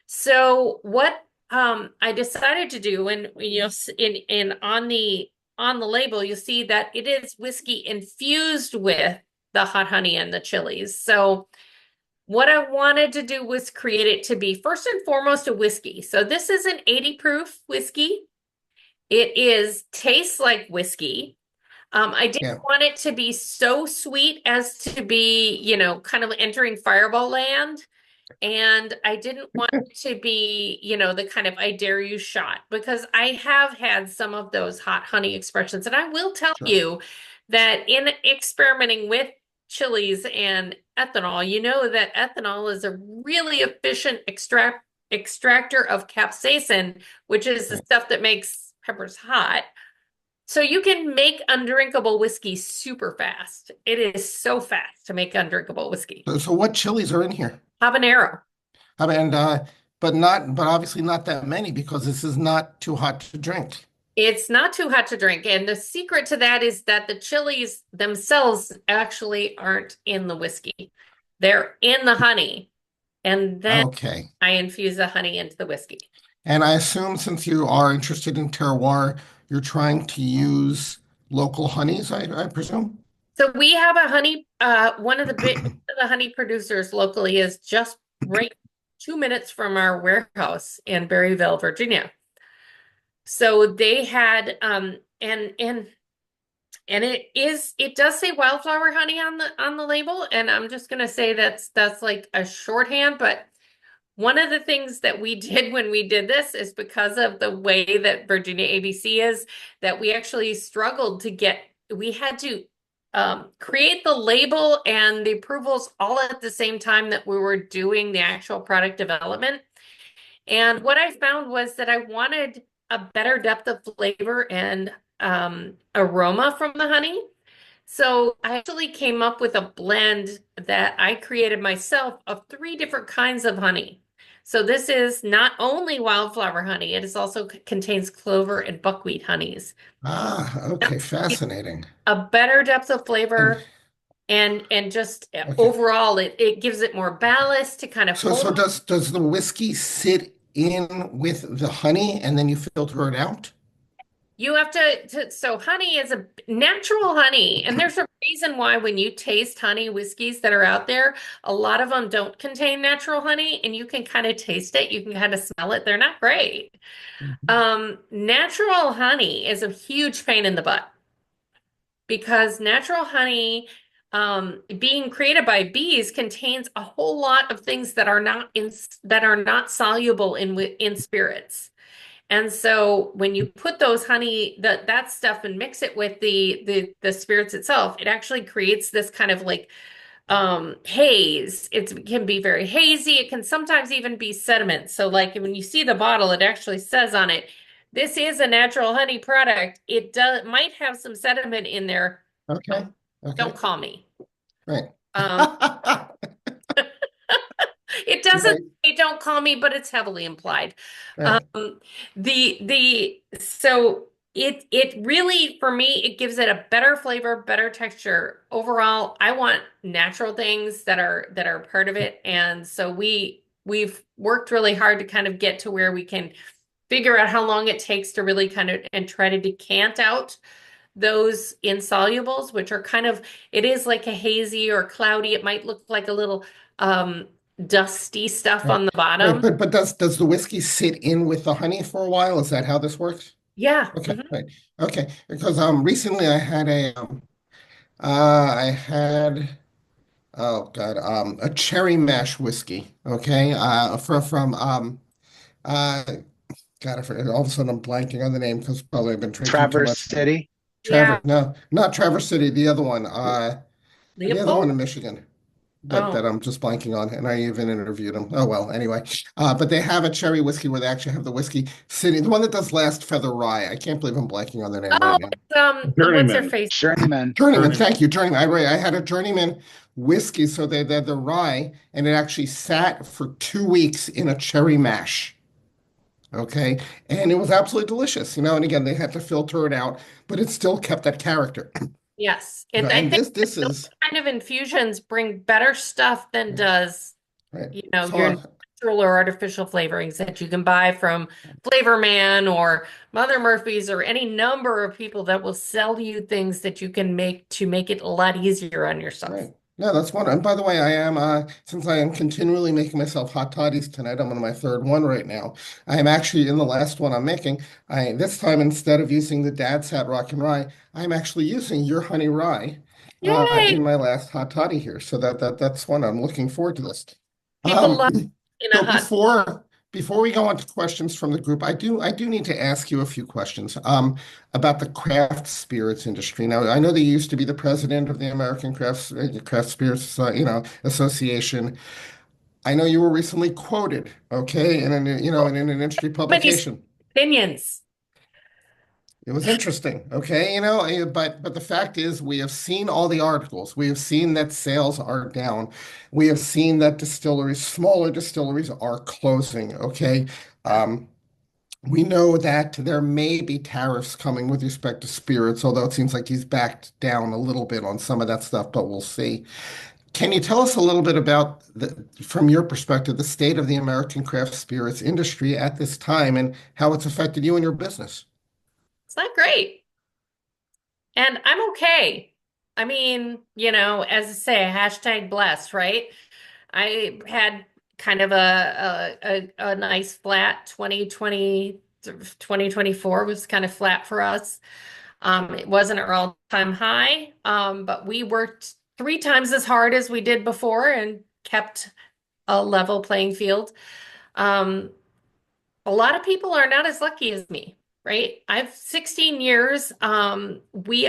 So what I decided to do, and in on the label, you'll see that it is whiskey infused with the hot honey and the chilies. So what I wanted to do was create it to be first and foremost a whiskey. So this is an 80 proof whiskey. It is tastes like whiskey. I Yeah, didn't want it to be so sweet as to be, kind of entering fireball land. And I didn't want it to be, the kind of I dare you shot because I have had some of those hot honey expressions. And I will tell sure. you that in experimenting with chilies and ethanol, you know that ethanol is a really efficient extractor of capsaicin, which is the Right. stuff that makes peppers hot. So you can make undrinkable whiskey super fast. It is so fast to make undrinkable whiskey. So what chilies are in here? Habanero. I mean, but obviously not that many because this is not too hot to drink. It's not too hot to drink. And the secret to that is that the chilies themselves actually aren't in the whiskey. They're in the honey. And then Okay. I infuse the honey into the whiskey. And I assume since you are interested in terroir, you're trying to use local honeys, I presume? So we have a honey, one of the honey producers locally is just right 2 minutes from our warehouse in Berryville, Virginia. So they had and it does say wildflower honey on the label, and I'm just gonna say that's like a shorthand, but one of the things that we did when we did this is because of the way that Virginia ABC is, that we actually struggled to we had to create the label and the approvals all at the same time that we were doing the actual product development. And what I found was that I wanted a better depth of flavor and aroma from the honey. So I actually came up with a blend that I created myself of 3 different kinds of honey. So this is not only wildflower honey, it is also contains clover and buckwheat honeys. Ah, okay, fascinating. A better depth of And flavor and just okay. overall it gives it more ballast to kind of So hold. does the whiskey sit in with the honey and then you filter it out? You have so honey is a natural honey, and there's a reason why when you taste honey whiskeys that are out there, a lot of them don't contain natural honey, and you can kind of taste it, you can kind of smell it. They're not great. Mhm. Natural honey is a huge pain in the butt because natural honey, being created by bees, contains a whole lot of things that are not soluble in spirits. And so when you put those honey, that stuff and mix it with the spirits itself, it actually creates this kind of like haze. It can be very hazy. It can sometimes even be sediment. So like when you see the bottle, it actually says on it, this is a natural honey product. It might have some sediment in there. Okay. Don't Okay. call me. Right. Um, It doesn't Right. say don't call me, but it's heavily implied. Right. Um, so it really, for me, it gives it a better flavor, better texture. Overall, I want natural things that are part of it. And so we've worked really hard to kind of get to where we can figure out how long it takes to really kind of and try to decant out those insolubles, which are kind of, it is like a hazy or cloudy. It might look like a little um, dusty stuff Right. on the Right. bottom. But does the whiskey sit in with the honey for a while? Is that how this works? Yeah. Okay. Right. Okay. Because recently I had oh God a cherry mash whiskey. Okay. From uh God, I forget. All of a sudden I'm blanking on the name because probably I've been drinking too Traverse much. City. Yeah. No, not Traverse City. The other one. The other one Leopold? in Michigan that Oh, I'm just blanking on, and I even interviewed him. Oh well, anyway. But they have a cherry whiskey where they actually have the whiskey sitting, the one that does Last Feather Rye. I can't believe I'm blanking on the name right oh, now. it's, what's her Journeyman. face? Journeyman. Journeyman, Journeyman. thank you, Journeyman. I had a Journeyman whiskey, so they had the rye, and it actually sat for 2 weeks in a cherry mash. Okay, and it was absolutely delicious, And again, they had to filter it out, but it still kept that character. Yes. You know, And I and think this those is kind of infusions bring better stuff than right. does, Right. So your natural or artificial flavorings that you can buy from Flavor Man or Mother Murphy's or any number of people that will sell you things that you can make to make it a lot easier on yourself. right. No, that's one. And by the way, I am since I am continually making myself hot toddies tonight, I'm on my third one right now. I am actually in the last one I'm making. I this time instead of using the Dad's Hat Rock and Rye, I'm actually using your honey rye Yay! in my last hot toddy here. So that's one I'm looking forward to this. People Um, love in a so hot. before we go on to questions from the group, I do need to ask you a few questions about the craft spirits industry. Now, I know that you used to be the president of the American Craft Spirits Association. I know you were recently quoted, okay, in an industry Many publication. opinions. It was interesting, okay, but the fact is we have seen all the articles. We have seen that sales are down. We have seen that smaller distilleries are closing, okay? Um, we know that there may be tariffs coming with respect to spirits, although it seems like he's backed down a little bit on some of that stuff, but we'll see. Can you tell us a little bit about from your perspective, the state of the American craft spirits industry at this time and how it's affected you and your business? It's not great. And I'm okay. I mean, as I say, hashtag blessed, right? I had kind of a nice flat 2024 was kind of flat for us. It wasn't our all-time high, but we worked 3 times as hard as we did before and kept a level playing field. Um, a lot of people are not as lucky as me, right? I've 16 years. We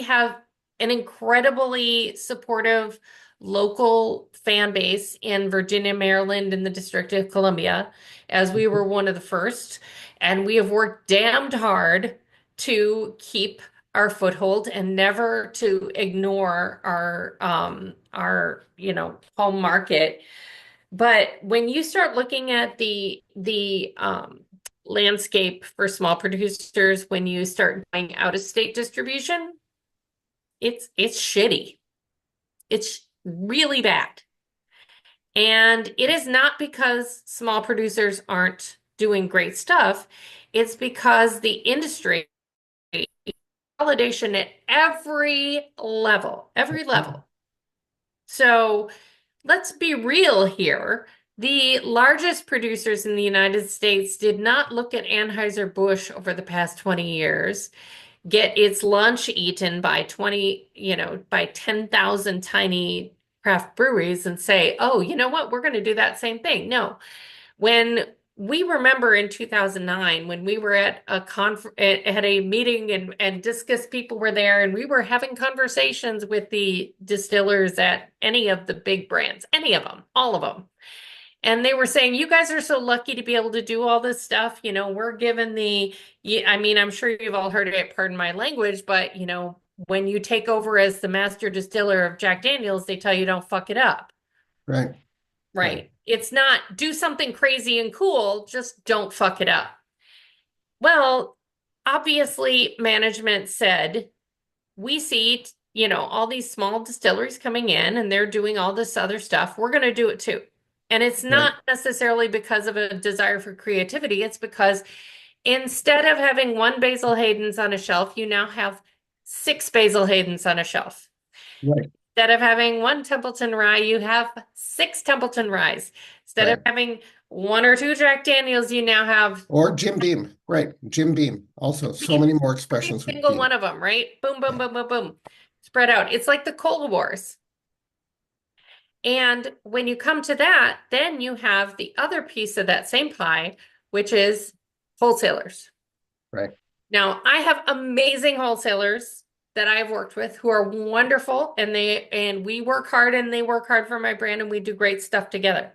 have an incredibly supportive local fan base in Virginia, Maryland, and the District of Columbia, as we were one of the first. And we have worked damned hard to keep our foothold and never to ignore our home market. But when you start looking at the landscape for small producers, when you start buying out of state distribution, it's shitty. It's really bad. And it is not because small producers aren't doing great stuff. It's because the industry validation at every level, every level. So let's be real here. The largest producers in the United States did not look at Anheuser-Busch over the past 20 years, get its lunch eaten by by 10,000 tiny craft breweries and say, oh, you know what? We're going to do that same thing. No. When we remember in 2009 when we were at at a meeting and Discus people were there and we were having conversations with the distillers at any of the big brands, any of them, all of them. And they were saying, you guys are so lucky to be able to do all this stuff. We're given I mean, I'm sure you've all heard it, pardon my language, but when you take over as the master distiller of Jack Daniels, they tell you don't fuck it up. Right. Right. Right. It's not do something crazy and cool, just don't fuck it up. Well, obviously, management said, we see, all these small distilleries coming in and they're doing all this other stuff. We're going to do it too. And it's Right. not necessarily because of a desire for creativity. It's because instead of having one Basil Hayden's on a shelf, you now have six Basil Hayden's on a shelf. Right. Instead of having one Templeton rye, you have six Templeton ryes. Instead of Right. having one or two Jack Daniels, you now have Or Jim Beam. Right. Jim Beam. Also, so Beam, many more every expressions with single Beam. one of them, right? Boom, boom, Yeah. boom, boom, boom. Spread out. It's like the Cola Wars. And when you come to that, then you have the other piece of that same pie, which is wholesalers. Right. Now, I have amazing wholesalers that I've worked with who are wonderful and we work hard and they work hard for my brand and we do great stuff together.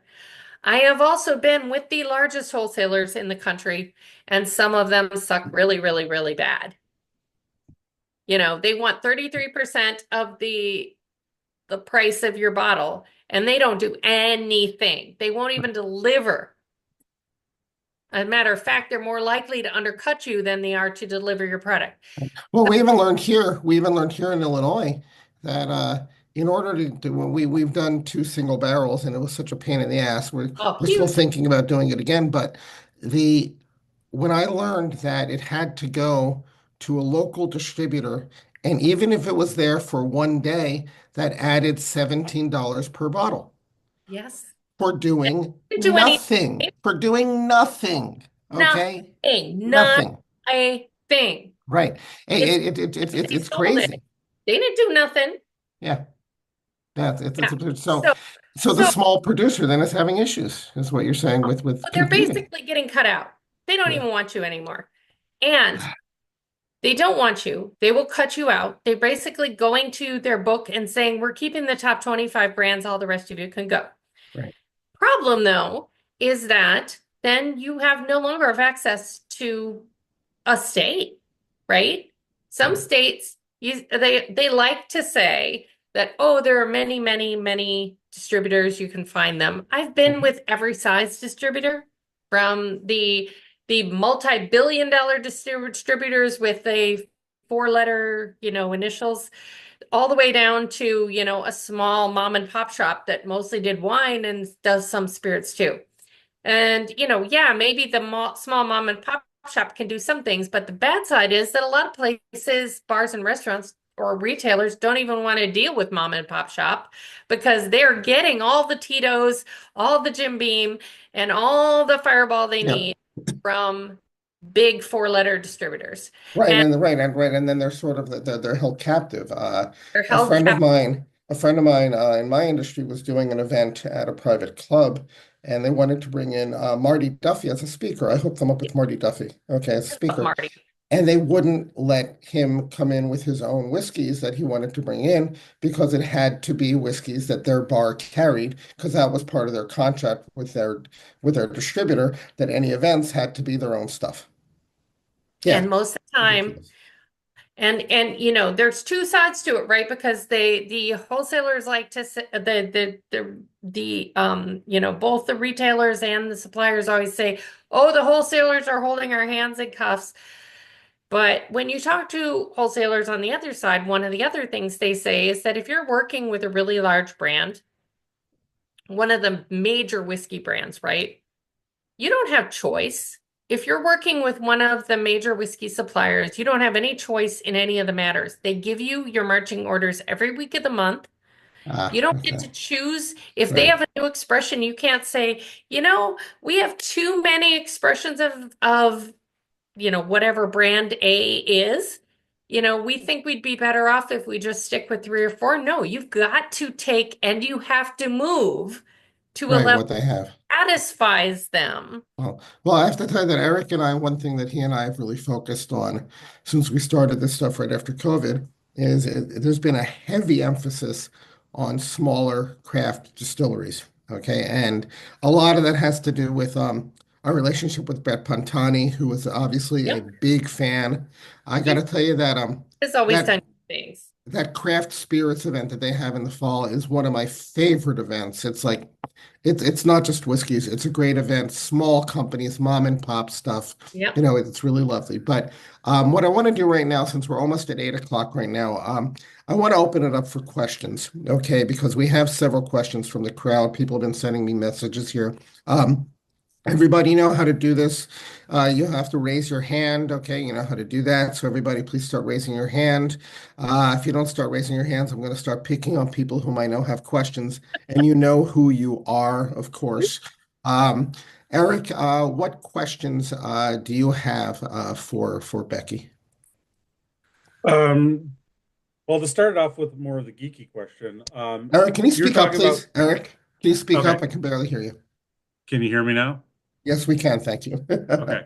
I have also been with the largest wholesalers in the country and some of them suck really, really, really bad. You know, they want 33% of the price of your bottle and they don't do anything. They won't even deliver. As a matter of fact, they're more likely to undercut you than they are to deliver your product. Well, we even learned here in Illinois that in order to we've done two single barrels and it was such a pain in the ass. Oh, We're still huge. thinking about doing it again, but the when I learned that it had to go to a local distributor, and even if it was there for one day, that added $17 per bottle Yes. for doing Didn't do anything. nothing, for doing nothing. Okay? Nothing. Not Nothing. a thing. Right. It's they It's sold it. crazy. They didn't do nothing. Yeah. Yeah. Yeah. So So so the so small producer then is having issues, is what you're saying with they're competing. basically getting cut out. They don't Yeah. even want you anymore. And they don't want you. They will cut you out. They're basically going to their book and saying, we're keeping the top 25 brands, all the rest of you can go. Right. Problem, though, is that then you have no longer have access to a state, right? Some Right. states they like to say that, oh, there are many, many, many distributors, you can find them. I've been with every size distributor, from the multi-billion dollar distributors with a four-letter, initials, all the way down to, a small mom and pop shop that mostly did wine and does some spirits too. And, yeah, maybe the small mom and pop shop can do some things, but the bad side is that a lot of places, bars and restaurants or retailers don't even want to deal with mom and pop shop because they're getting all the Tito's, all the Jim Beam, and all the Fireball they Yeah. need from big four-letter distributors. Right, And and then they're sort of they're held captive. they're held captive. A friend of mine in my industry was doing an event at a private club, and they wanted to bring in Marty Duffy as a speaker. I hooked them up with Marty Duffy, okay, as a speaker, Marty. and they wouldn't let him come in with his own whiskeys that he wanted to bring in because it had to be whiskeys that their bar carried, because that was part of their contract with their distributor, that any events had to be their own stuff. And Yeah, most of the time, ridiculous. and there's two sides to it, right? Because the wholesalers like to say both the retailers and the suppliers always say, "Oh, the wholesalers are holding our hands in cuffs." But when you talk to wholesalers on the other side, one of the other things they say is that if you're working with a really large brand, one of the major whiskey brands, right? You don't have choice. If you're working with one of the major whiskey suppliers, you don't have any choice in any of the matters. They give you your marching orders every week of the month. You don't get Okay. to choose. If they Right. have a new expression, you can't say, we have too many expressions of whatever brand A is. We think we'd be better off if we just stick with three or four. No, you've got to take and you have to move to a Right, level what they have. that satisfies them. Well, I have to tell you that Eric and I, one thing that he and I have really focused on since we started this stuff right after COVID is there's been a heavy emphasis on smaller craft distilleries. Okay. And a lot of that has to do with our relationship with Brett Pantani, who is obviously a Yep. big fan. I got He to tell you that has always that done good things. that craft spirits event that they have in the fall is one of my favorite events. It's like it's not just whiskeys, it's a great event, small companies, mom and pop stuff. Yep. It's really lovely. But what I want to do right now, since we're almost at 8 o'clock right now, I want to open it up for questions, okay? Because we have several questions from the crowd. People have been sending me messages here. Um, Everybody know how to do this. You have to raise your hand. Okay, you know how to do that. So everybody, please start raising your hand. If you don't start raising your hands, I'm going to start picking on people whom I know have questions, and you know who you are, of course. Um, Eric, what questions do you have for Becky? Um, well, to start off with more of the geeky question, Eric, can you you're speak up, talking about, please? Eric, can you speak up? okay, I can barely hear you. can you hear me now? Yes, we can. Thank you. Okay.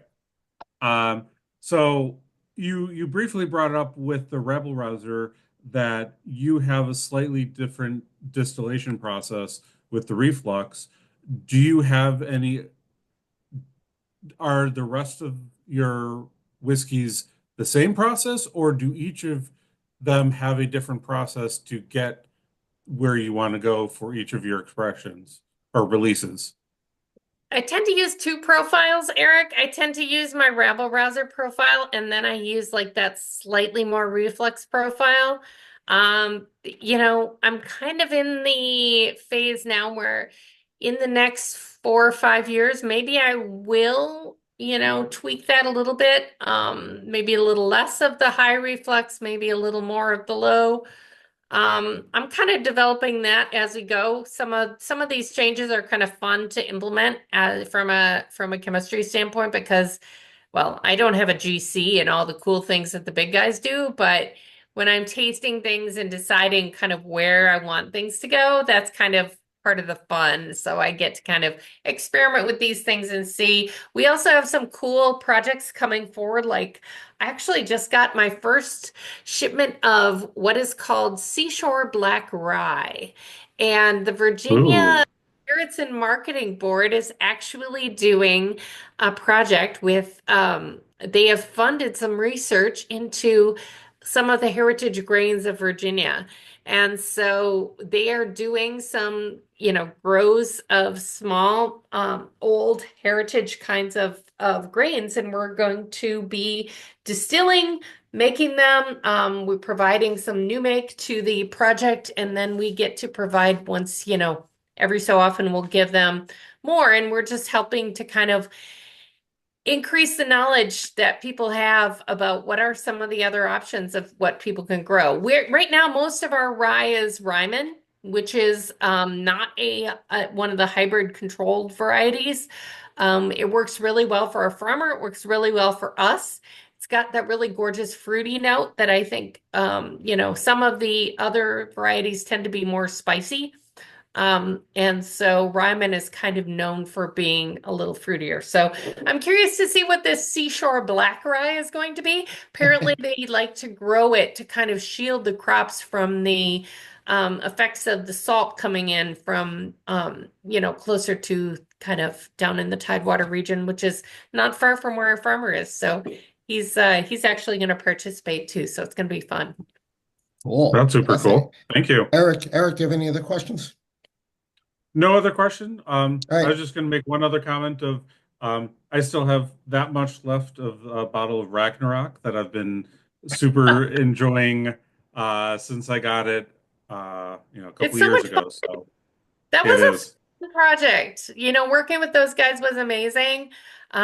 Um, so you briefly brought up with the Rebel Rouser that you have a slightly different distillation process with the reflux. Do you have any, are the rest of your whiskeys the same process, or do each of them have a different process to get where you want to go for each of your expressions or releases? I tend to use two profiles, Eric. I tend to use my rabble rouser profile, and then I use like that slightly more reflex profile. I'm kind of in the phase now where in the next 4 or 5 years, maybe I will, tweak that a little bit. Maybe a little less of the high reflex, maybe a little more of the low. I'm kind of developing that as we go. Some of these changes are kind of fun to implement from a chemistry standpoint because, well, I don't have a GC and all the cool things that the big guys do, but when I'm tasting things and deciding kind of where I want things to go, that's kind of part of the fun. So I get to kind of experiment with these things and see. We also have some cool projects coming forward. Like I actually just got my first shipment of what is called Seashore Black Rye. And the Virginia Ooh. Spirits and Marketing Board is actually doing a project with, they have funded some research into some of the heritage grains of Virginia. And so they are doing some, grows of small, old heritage kinds of grains, and we're going to be distilling, making them. We're providing some new make to the project, and then we get to provide once, every so often we'll give them more, and we're just helping to kind of increase the knowledge that people have about what are some of the other options of what people can grow. We're right now most of our rye is Ryman, which is not one of the hybrid controlled varieties. It works really well for a farmer. It works really well for us. It's got that really gorgeous fruity note that I think some of the other varieties tend to be more spicy. And so Ryman is kind of known for being a little fruitier. So I'm curious to see what this seashore black rye is going to be. Apparently, they like to grow it to kind of shield the crops from the effects of the salt coming in from, closer to kind of down in the Tidewater region, which is not far from where our farmer is. So he's actually going to participate too. So it's going to be fun. Cool. That's super Fascinating. cool. Thank you. Eric, do you have any other questions? No other question. All I right. was just going to make one other comment of I still have that much left of a bottle of Ragnarok that I've been super enjoying since I got it a It's couple so years much fun. ago. So That it was is. a fun project. Working with those guys was amazing. We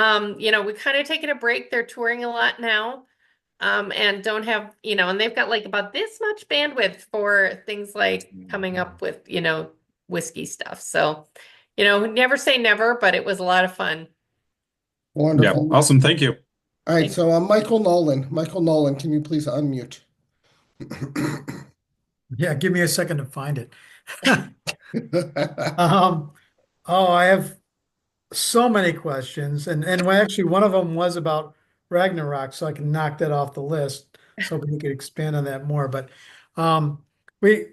kind of taken a break. They're touring a lot now. And don't have, and they've got like about this much bandwidth for things like coming up with, whiskey stuff. So, never say never, but it was a lot of fun. Yeah. Wonderful. Awesome. Thank you. All right, Thank so Michael Nolan. Michael Nolan, can you please unmute? Yeah, give me a second to find it. Um, oh, I have so many questions, and actually one of them was about Ragnarok, so I can knock that off the list. So we could expand on that more. But um, we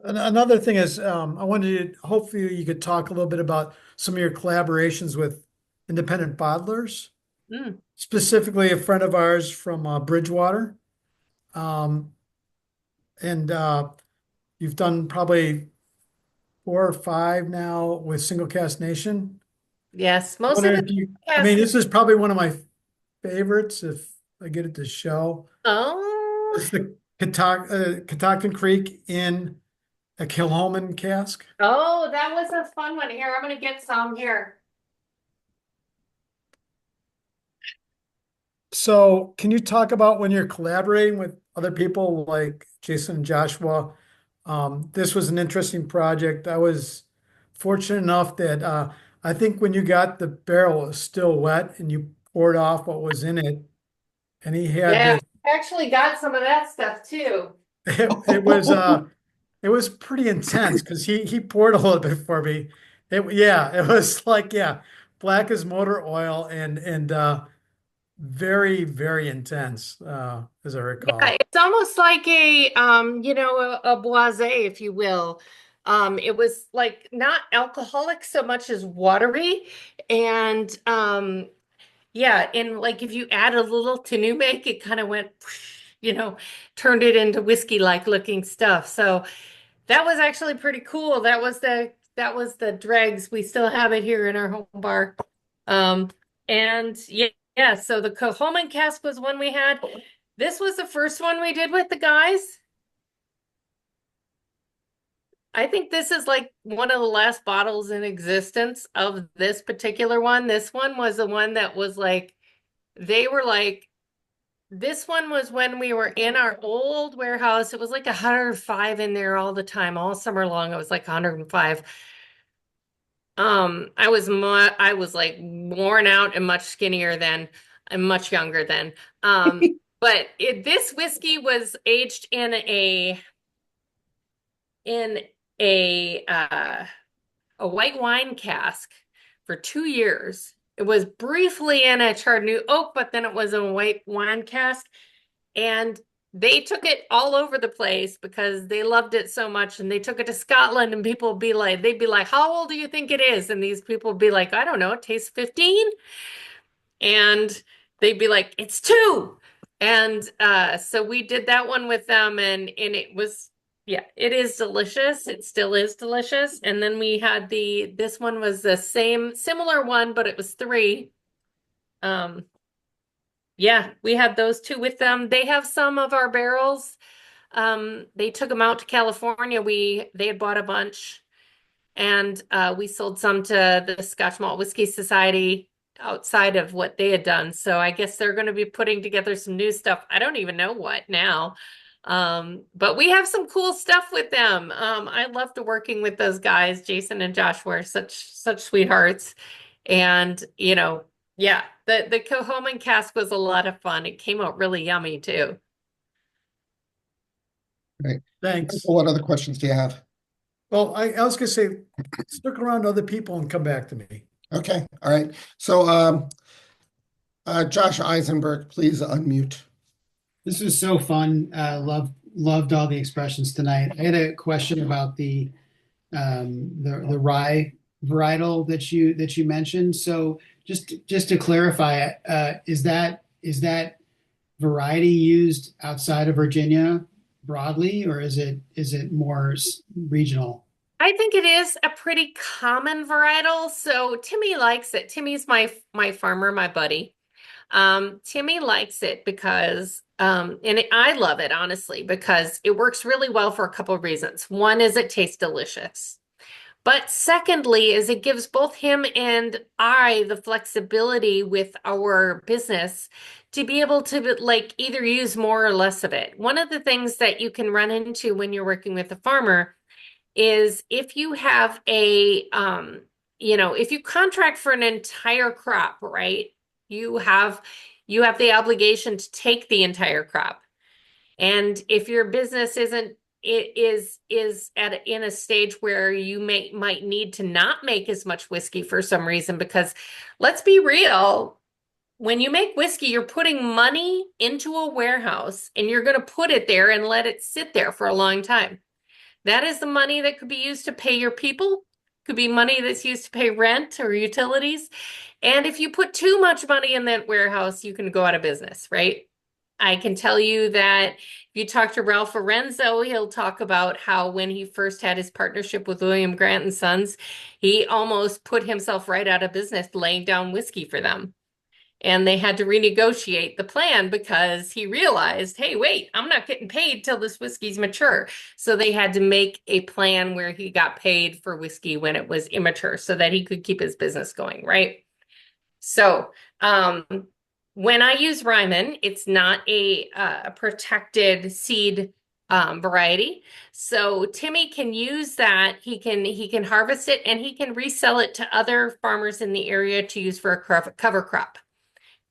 another thing is I wanted to hopefully you could talk a little bit about some of your collaborations with independent bottlers, Mm. specifically a friend of ours from Bridgewater. Um, and you've done probably 4 or 5 now with Single Cast Nation. Yes, I most of wonder the if you, I cast. mean, this is probably one of my favorites if I get it to show. Oh, It's the Catoctin Creek in a Kilhoman cask. oh, that was a fun one. Here, I'm gonna get some here. So can you talk about when you're collaborating with other people like Jason and Joshua? This was an interesting project. I was fortunate enough that I think when you got the barrel, it was still wet and you poured off what was in it. And he had Yeah, this, I actually got some of that stuff too. it was pretty intense because he poured a little bit for me. It was like, yeah, black as motor oil and very, very intense, as I Yeah, recall. it's almost like a blasé, if you will. It was like not alcoholic so much as watery, and yeah, and like if you add a little to new make, it kind of went, turned it into whiskey-like looking stuff. So that was actually pretty cool. That was the dregs. We still have it here in our home bar. Um, and yeah, yeah, so the Coleman cask was one we had. This was the first one we did with the guys. I think this is like one of the last bottles in existence of this particular one. This one was the one that was like, they were like, this one was when we were in our old warehouse. It was like 105 in there all the time, all summer long. It was like 105. I was like worn out and much skinnier then and much younger then. But this whiskey was aged in a white wine cask for 2 years. It was briefly in a Chardonnay oak, but then it was in a white wine cask. And they took it all over the place because they loved it so much. And they took it to Scotland, and people would be like, they'd be like, how old do you think it is? And these people would be like, I don't know, it tastes 15. And they'd be like, it's 2. And so we did that one with them, and it was, yeah, it is delicious. It still is delicious. And then we had this one was the same, similar one, but it was 3. Um, yeah, we had those 2 with them. They have some of our barrels. They took them out to California. They had bought a bunch, and we sold some to the Scotch Malt Whiskey Society outside of what they had done. So I guess they're going to be putting together some new stuff. I don't even know what now. But we have some cool stuff with them. I loved working with those guys. Jason and Josh were such sweethearts. And, yeah, the Cohoman cask was a lot of fun. It came out really yummy too. Right. Thanks. What other questions do you have? Well, I was gonna say, stick around to other people and come back to me. Okay, all right. So, Josh Eisenberg, please unmute. This was so fun. Loved all the expressions tonight. I had a question about the rye varietal that you mentioned. So just to clarify, is that variety used outside of Virginia broadly, or is it more regional? I think it is a pretty common varietal. So Timmy likes it. Timmy's my farmer, my buddy. Timmy likes it because, I love it honestly because it works really well for a couple of reasons. One is it tastes delicious. But secondly, is it gives both him and I the flexibility with our business to be able to like either use more or less of it. One of the things that you can run into when you're working with a farmer is if you have if you contract for an entire crop, right? You have you have the obligation to take the entire crop. And if your business isn't it is in a stage where you might need to not make as much whiskey for some reason, because let's be real, when you make whiskey, you're putting money into a warehouse and you're going to put it there and let it sit there for a long time. That is the money that could be used to pay your people, could be money that's used to pay rent or utilities. And if you put too much money in that warehouse, you can go out of business, right? I can tell you that if you talk to Ralph Lorenzo, he'll talk about how when he first had his partnership with William Grant and Sons, he almost put himself right out of business laying down whiskey for them. And they had to renegotiate the plan because he realized, hey, wait, I'm not getting paid till this whiskey's mature. So they had to make a plan where he got paid for whiskey when it was immature so that he could keep his business going, right? So, when I use Ryman, it's not a protected seed variety. So Timmy can use that. He can harvest it and he can resell it to other farmers in the area to use for a cover crop.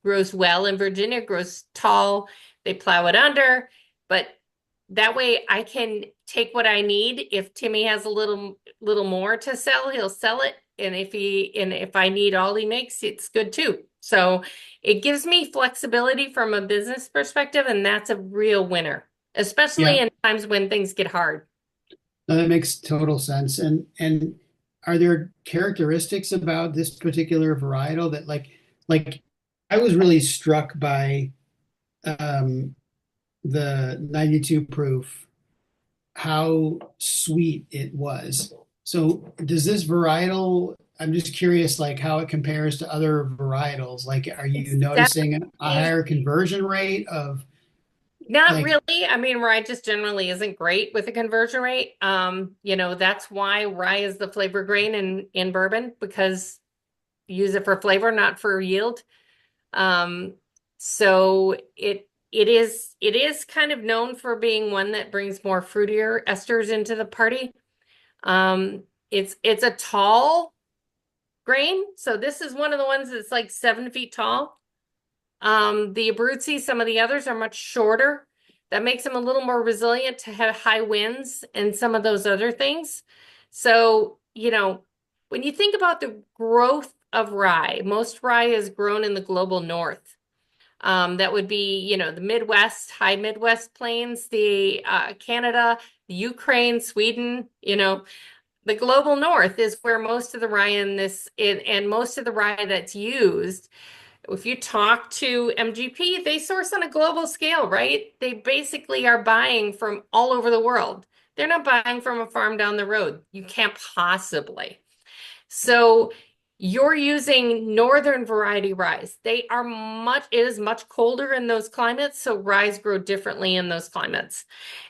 Grows well in Virginia, grows tall. They plow it under, but that way I can take what I need. If Timmy has a little more to sell, he'll sell it. And if I need all he makes, it's good too. So it gives me flexibility from a business perspective, and that's a real winner, especially Yeah, in times when things get hard. no, that makes total sense. And are there characteristics about this particular varietal that like I was really struck by um the 92 proof, how sweet it was. So does this varietal, I'm just curious, like how it compares to other varietals. Like, are you It's noticing a definitely higher conversion rate of not like, really. I mean, rye just generally isn't great with the conversion rate. That's why rye is the flavor grain in bourbon because you use it for flavor, not for yield. Um, so it is kind of known for being one that brings more fruitier esters into the party. It's a tall grain, so this is one of the ones that's like 7 feet tall. The Abruzzi, some of the others are much shorter. That makes them a little more resilient to have high winds and some of those other things. So, when you think about the growth of rye, most rye is grown in the global north. That would be, the Midwest, high Midwest plains, the Canada, the Ukraine, Sweden, the global north is where most of the rye and most of the rye that's used. If you talk to MGP, they source on a global scale, right? They basically are buying from all over the world. They're not buying from a farm down the road. You can't possibly. So you're using northern variety rye. It is much colder in those climates, so rye grow differently in those climates.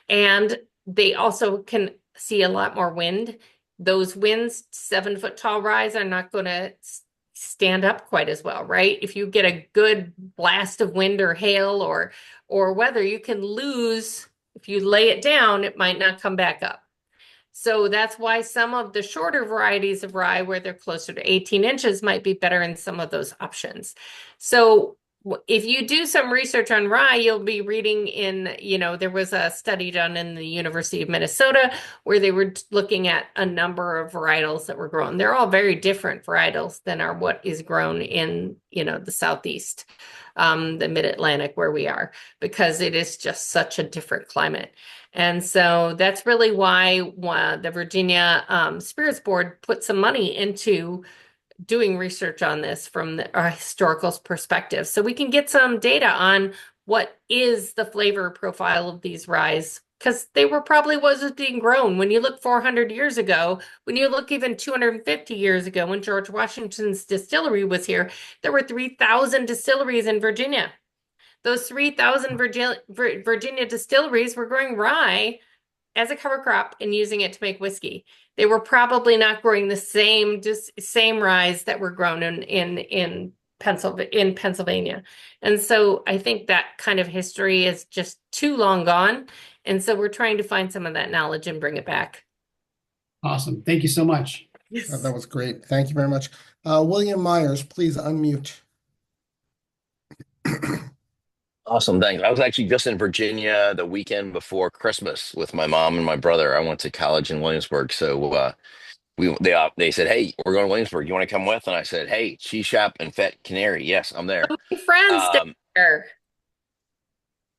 And they also can see a lot more wind. Those winds, 7 foot tall rye are not going to stand up quite as well, right? If you get a good blast of wind or hail or weather, you can lose. If you lay it down, it might not come back up. So that's why some of the shorter varieties of rye, where they're closer to 18 inches, might be better in some of those options. So if you do some research on rye, you'll be reading there was a study done in the University of Minnesota where they were looking at a number of varietals that were grown. They're all very different varietals than are what is grown in, the Southeast, the Mid-Atlantic where we are, because it is just such a different climate. And so that's really why the Virginia Spirits Board put some money into doing research on this from a historical perspective. So we can get some data on what is the flavor profile of these ryes, because they were probably was being grown. When you look 400 years ago, when you look even 250 years ago, when George Washington's distillery was here, there were 3,000 distilleries in Virginia. Those 3,000 Virginia distilleries were growing rye as a cover crop and using it to make whiskey. They were probably not growing the same rye that were grown in Pennsylvania. And so I think that kind of history is just too long gone. And so we're trying to find some of that knowledge and bring it back. awesome. Thank you so much. Yes. That was great. Thank you very much. William Myers, please unmute. Awesome, thanks. I was actually just in Virginia the weekend before Christmas with my mom and my brother. I went to college in Williamsburg, so they said, "Hey, we're going to Williamsburg. You want to come with?" And I said, "Hey, cheese shop and Fat Canary. Yes, I'm there." My friends Um, there.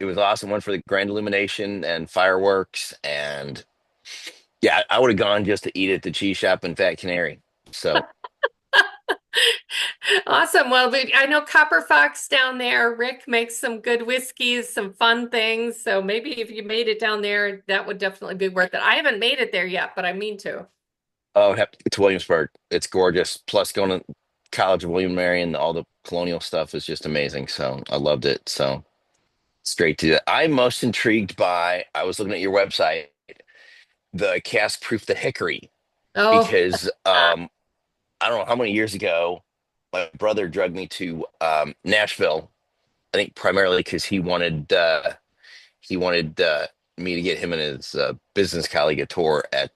it was awesome. Went for the grand illumination and fireworks, and yeah, I would have gone just to eat at the cheese shop and Fat Canary. So Awesome. Well, I know Copper Fox down there. Rick makes some good whiskeys, some fun things. So maybe if you made it down there, that would definitely be worth it. I haven't made it there yet, but I mean to. Oh, it's Williamsburg. It's gorgeous. Plus, going to College of William and Mary and all the colonial stuff is just amazing. So I loved it. So it's great to do that. I'm most intrigued by, I was looking at your website, the cask proof the hickory, Oh, because I don't know how many years ago, my brother drugged me to Nashville. I think primarily because he wanted me to get him and his business colleague a tour at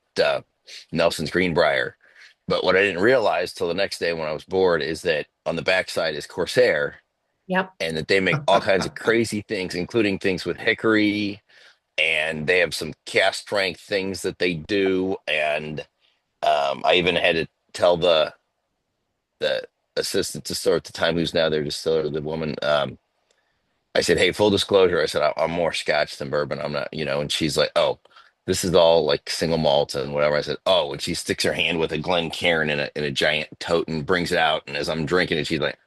Nelson's Greenbrier. But what I didn't realize till the next day when I was bored is that on the backside is Corsair, yep. and that they make all kinds of crazy things, including things with hickory, and they have some cast strength things that they do. And I even had to tell the assistant to store at the time, who's now their distiller, the woman. I said, "Hey, full disclosure," I said, I'm more Scotch than bourbon. I'm not, And she's like, "Oh, this is all like single malt and whatever." I said, "Oh," and she sticks her hand with a Glencairn in a giant tote and brings it out. And as I'm drinking it, she's like,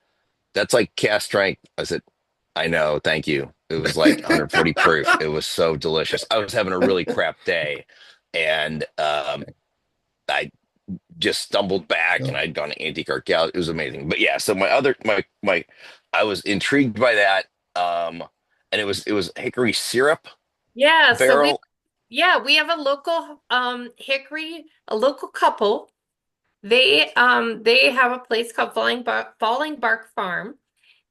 "That's like cast strength." I said, "I know, thank you." It was like 140 proof. It was so delicious. I was having a really crap day, and I just stumbled back, and I'd gone to Antique Art Gallery. It was amazing. But yeah, so my I was intrigued by that. And it was hickory syrup Yeah, barrel. we have a local hickory, a local couple. They have a place called Falling Bark Farm.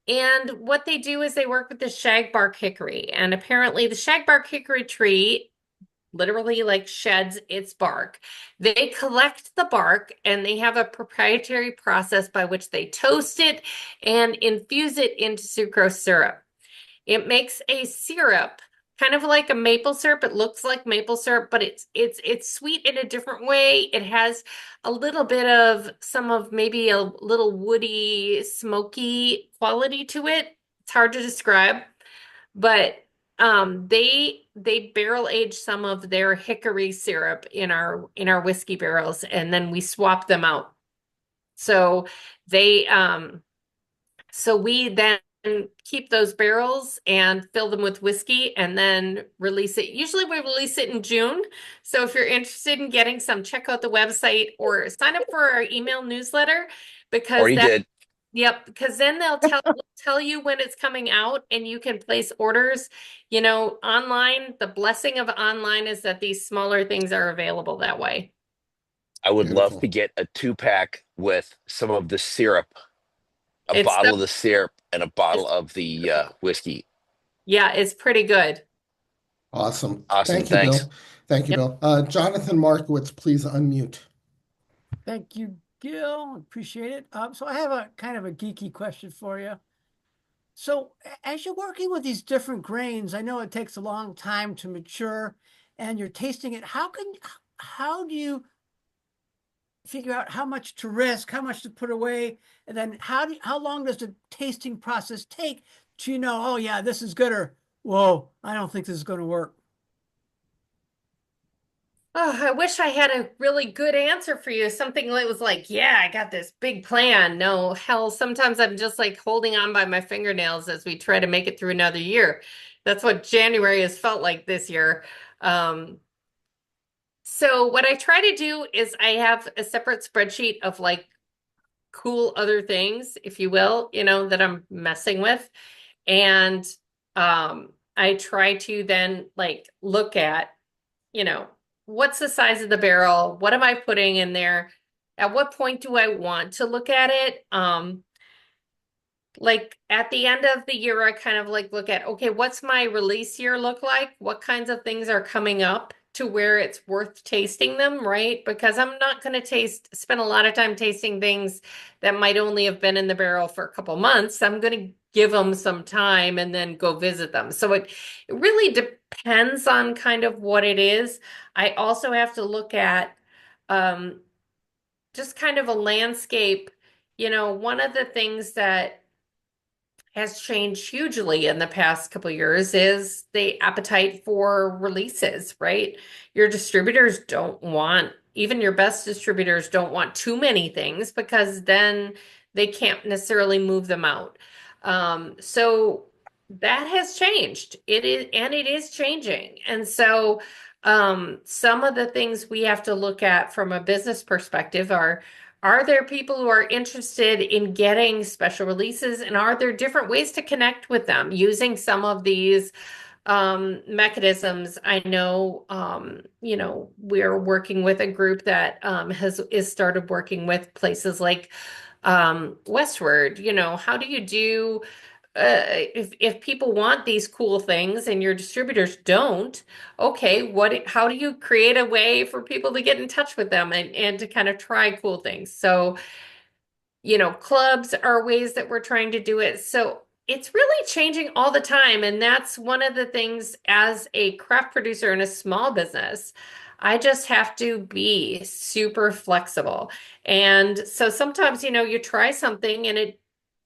And what they do is they work with the shagbark hickory. And apparently the shagbark hickory tree literally like sheds its bark. They collect the bark and they have a proprietary process by which they toast it and infuse it into sucrose syrup. It makes a syrup, kind of like a maple syrup. It looks like maple syrup, but it's sweet in a different way. It has a little bit of some of maybe a little woody, smoky quality to it. It's hard to describe, but they barrel age some of their hickory syrup in our whiskey barrels, and then we swap them out. So they so we then keep those barrels and fill them with whiskey and then release it. Usually we release it in June. So if you're interested in getting some, check out the website or sign up for our email newsletter because Already did. yep, because then they'll tell you when it's coming out and you can place orders, online. The blessing of online is that these smaller things are available that way. I would love to Beautiful. get a 2-pack with some of the syrup, a It's bottle of the syrup and a bottle it's of the whiskey. yeah, it's pretty good. Awesome. Awesome. Thank you, Thanks. Bill. Thank you, Yep. Bill. Jonathan Markowitz, please unmute. Thank you, Gil. Appreciate it. So I have a kind of a geeky question for you. So as you're working with these different grains, I know it takes a long time to mature and you're tasting it. How do you figure out how much to risk, how much to put away? And then how long does the tasting process take to oh yeah, this is good, or whoa, I don't think this is going to work? Oh, I wish I had a really good answer for you. Something that was like, yeah, I got this big plan. No, hell, sometimes I'm just like holding on by my fingernails as we try to make it through another year. That's what January has felt like this year. Um, so what I try to do is I have a separate spreadsheet of like cool other things, if you will, that I'm messing with. And I try to then like look at you know, what's the size of the barrel? What am I putting in there? At what point do I want to look at it? Like at the end of the year, I kind of like look at, okay, what's my release year look like? What kinds of things are coming up to where it's worth tasting them, right? Because I'm not going to spend a lot of time tasting things that might only have been in the barrel for a couple months. I'm going to give them some time and then go visit them. So it really depends on kind of what it is. I also have to look at um, just kind of a landscape. One of the things that has changed hugely in the past couple of years is the appetite for releases, right? Your distributors don't want, even your best distributors don't want too many things because then they can't necessarily move them out. So that has changed. It is changing. And so some of the things we have to look at from a business perspective are there people who are interested in getting special releases, and are there different ways to connect with them using some of these mechanisms? I know, we're working with a group that is started working with places like Westward. How do you do if people want these cool things and your distributors don't, okay, how do you create a way for people to get in touch with them and to kind of try cool things? So, clubs are ways that we're trying to do it. So it's really changing all the time. And that's one of the things as a craft producer in a small business. I just have to be super flexible. And so sometimes, you try something and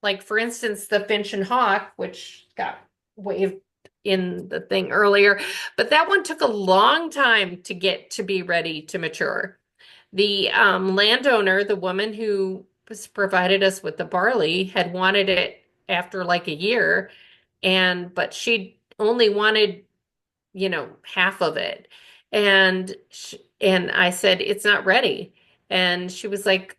like for instance, the Finch and Hawk, which got waved in the thing earlier, but that one took a long time to get to be ready to mature. The landowner, the woman who provided us with the barley, had wanted it after like a year, but she only wanted, half of it. And I said, it's not ready. And she was like,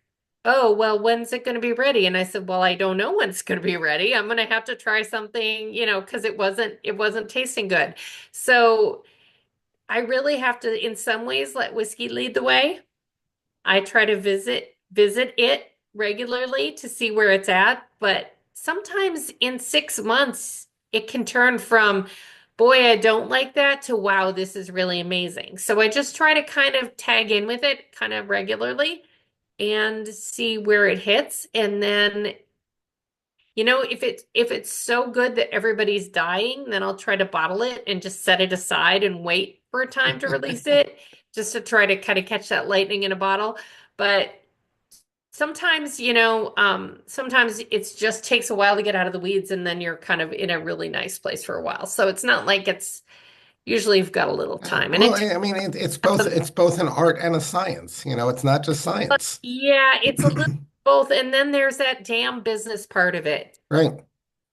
oh, well, when's it going to be ready? And I said, well, I don't know when it's going to be ready. I'm going to have to try something, because it wasn't tasting good. So I really have to, in some ways, let whiskey lead the way. I try to visit it regularly to see where it's at, but sometimes in 6 months it can turn from, boy, I don't like that, to wow, this is really amazing. So I just try to kind of tag in with it kind of regularly and see where it hits. And then, if it's so good that everybody's dying, then I'll try to bottle it and just set it aside and wait for a time to release it, just to try to kind of catch that lightning in a bottle. But sometimes, sometimes it just takes a while to get out of the weeds, and then you're kind of in a really nice place for a while. So it's not like usually you've got a little time. And Well, I mean, it's both an art and a science. It's not just science. yeah, it's a little both. And then there's that damn business part of it. Right.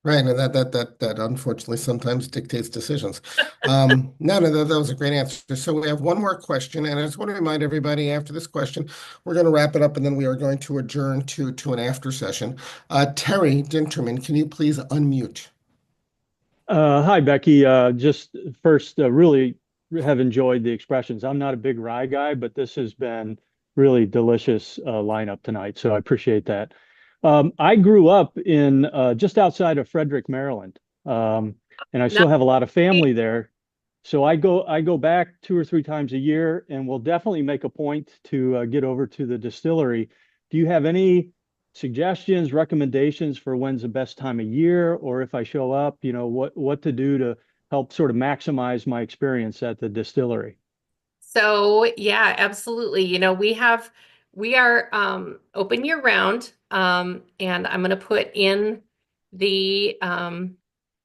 Right, and that unfortunately sometimes dictates decisions. No, no, that was a great answer. So we have one more question, and I just want to remind everybody after this question, we're going to wrap it up, and then we are going to adjourn to an after session. Terry Dinterman, can you please unmute? Hi, Becky. Just first, really have enjoyed the expressions. I'm not a big rye guy, but this has been really delicious lineup tonight, so I appreciate that. I grew up in just outside of Frederick, Maryland, and I Now, still have a lot of family there. So I go back 2 or 3 times a year, and we'll definitely make a point to get over to the distillery. Do you have any suggestions, recommendations for when's the best time of year, or if I show up, what to do to help sort of maximize my experience at the distillery? so yeah, absolutely. We are open year round. And I'm gonna put in the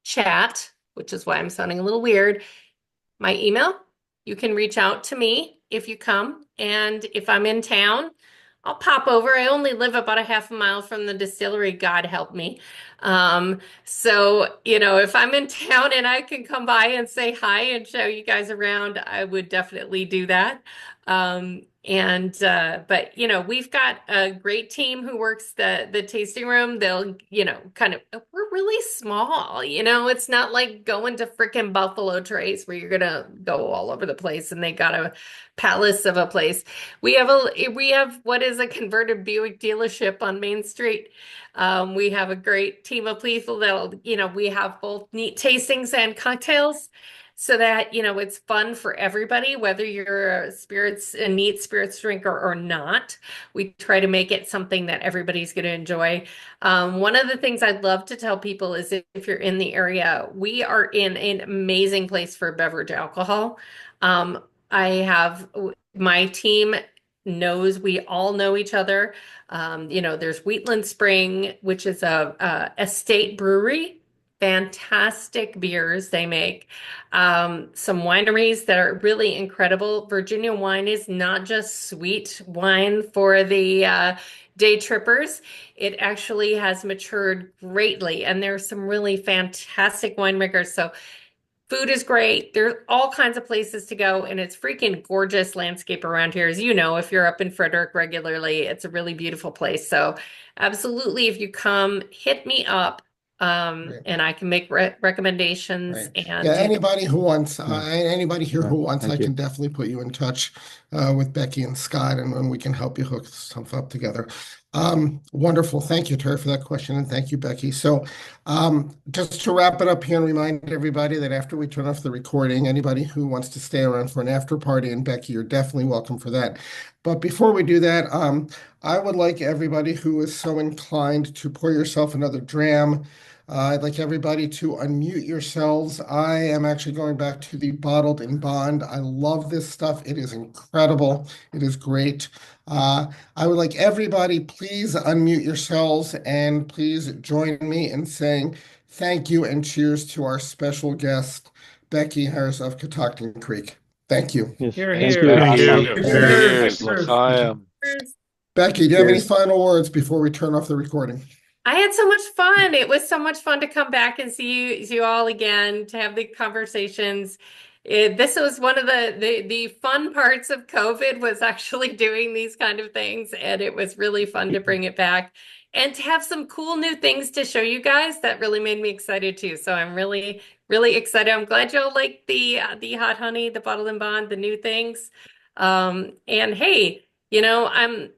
chat, which is why I'm sounding a little weird, my email. You can reach out to me if you come. And if I'm in town, I'll pop over. I only live about a half a mile from the distillery, God help me. So, if I'm in town and I can come by and say hi and show you guys around, I would definitely do that. But we've got a great team who works the tasting room. They'll, kind of, we're really small, it's not like going to freaking Buffalo Trace where you're gonna go all over the place and they got a palace of a place. We have what is a converted Buick dealership on Main Street. We have a great team of people that'll, we have both neat tastings and cocktails so that, it's fun for everybody, whether you're a neat spirits drinker or not. We try to make it something that everybody's going to enjoy. One of the things I'd love to tell people is if you're in the area, we are in an amazing place for beverage alcohol. I have my team knows we all know each other. There's Wheatland Spring, which is a estate brewery fantastic beers they make. Some wineries that are really incredible. Virginia wine is not just sweet wine for the day trippers. It actually has matured greatly, and there's some really fantastic winemakers. So food is great. There's all kinds of places to go, and it's freaking gorgeous landscape around here. As you know, if you're up in Frederick regularly, it's a really beautiful place. So absolutely, if you come, hit me up, Great. and I can make recommendations Right. and Yeah, do anybody who wants, Yeah. anybody here who Right. wants, I Thank you. can definitely put you in touch with Becky and Scott, and we can help you hook stuff up together. Wonderful. Thank you, Terry, for that question, and thank you, Becky. So, just to wrap it up here and remind everybody that after we turn off the recording, anybody who wants to stay around for an after party, and Becky, you're definitely welcome for that. But before we do that, I would like everybody who is so inclined to pour yourself another dram. I'd like everybody to unmute yourselves. I am actually going back to the bottled in bond. I love this stuff. It is incredible. It is great. I would like everybody, please unmute yourselves and please join me in saying thank you and cheers to our special guest, Becky Harris of Catoctin Creek. Thank you. Yes. Here, Thank here. you. Thank you. Awesome. Cheers. Cheers. Cheers. I am. Becky, do you have any Cheers. final words before we turn off the recording? I had so much fun. It was so much fun to come back and see you all again, to have the conversations. This was one of the fun parts of COVID, was actually doing these kind of things, and it was really fun to bring it back and to have some cool new things to show you guys. That really made me excited too. So I'm really, really excited. I'm glad y'all like the hot honey, the bottled and bond, the new things. And hey, I'm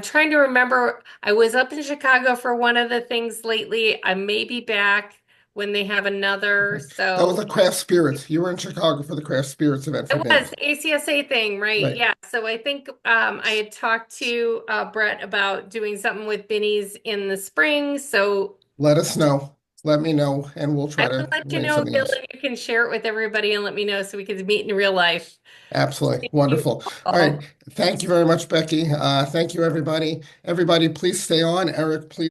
trying to remember. I was up in Chicago for one of the things lately. I may be back when they have another. That was So the craft spirits. You were in Chicago for the craft spirits event for it was bands. the ACSA thing, right? Right. Yeah. So I think I had talked to Brett about doing something with Binny's in the spring. So Let us know. Let me know, and we'll try I to will let you arrange know, something Bill, else. and you can share it with everybody and let me know so we can meet in real life. Absolutely. Thank you Wonderful. All all. right. Thank you very much, Becky. Thank you, everybody. Everybody, please stay on. Eric, please.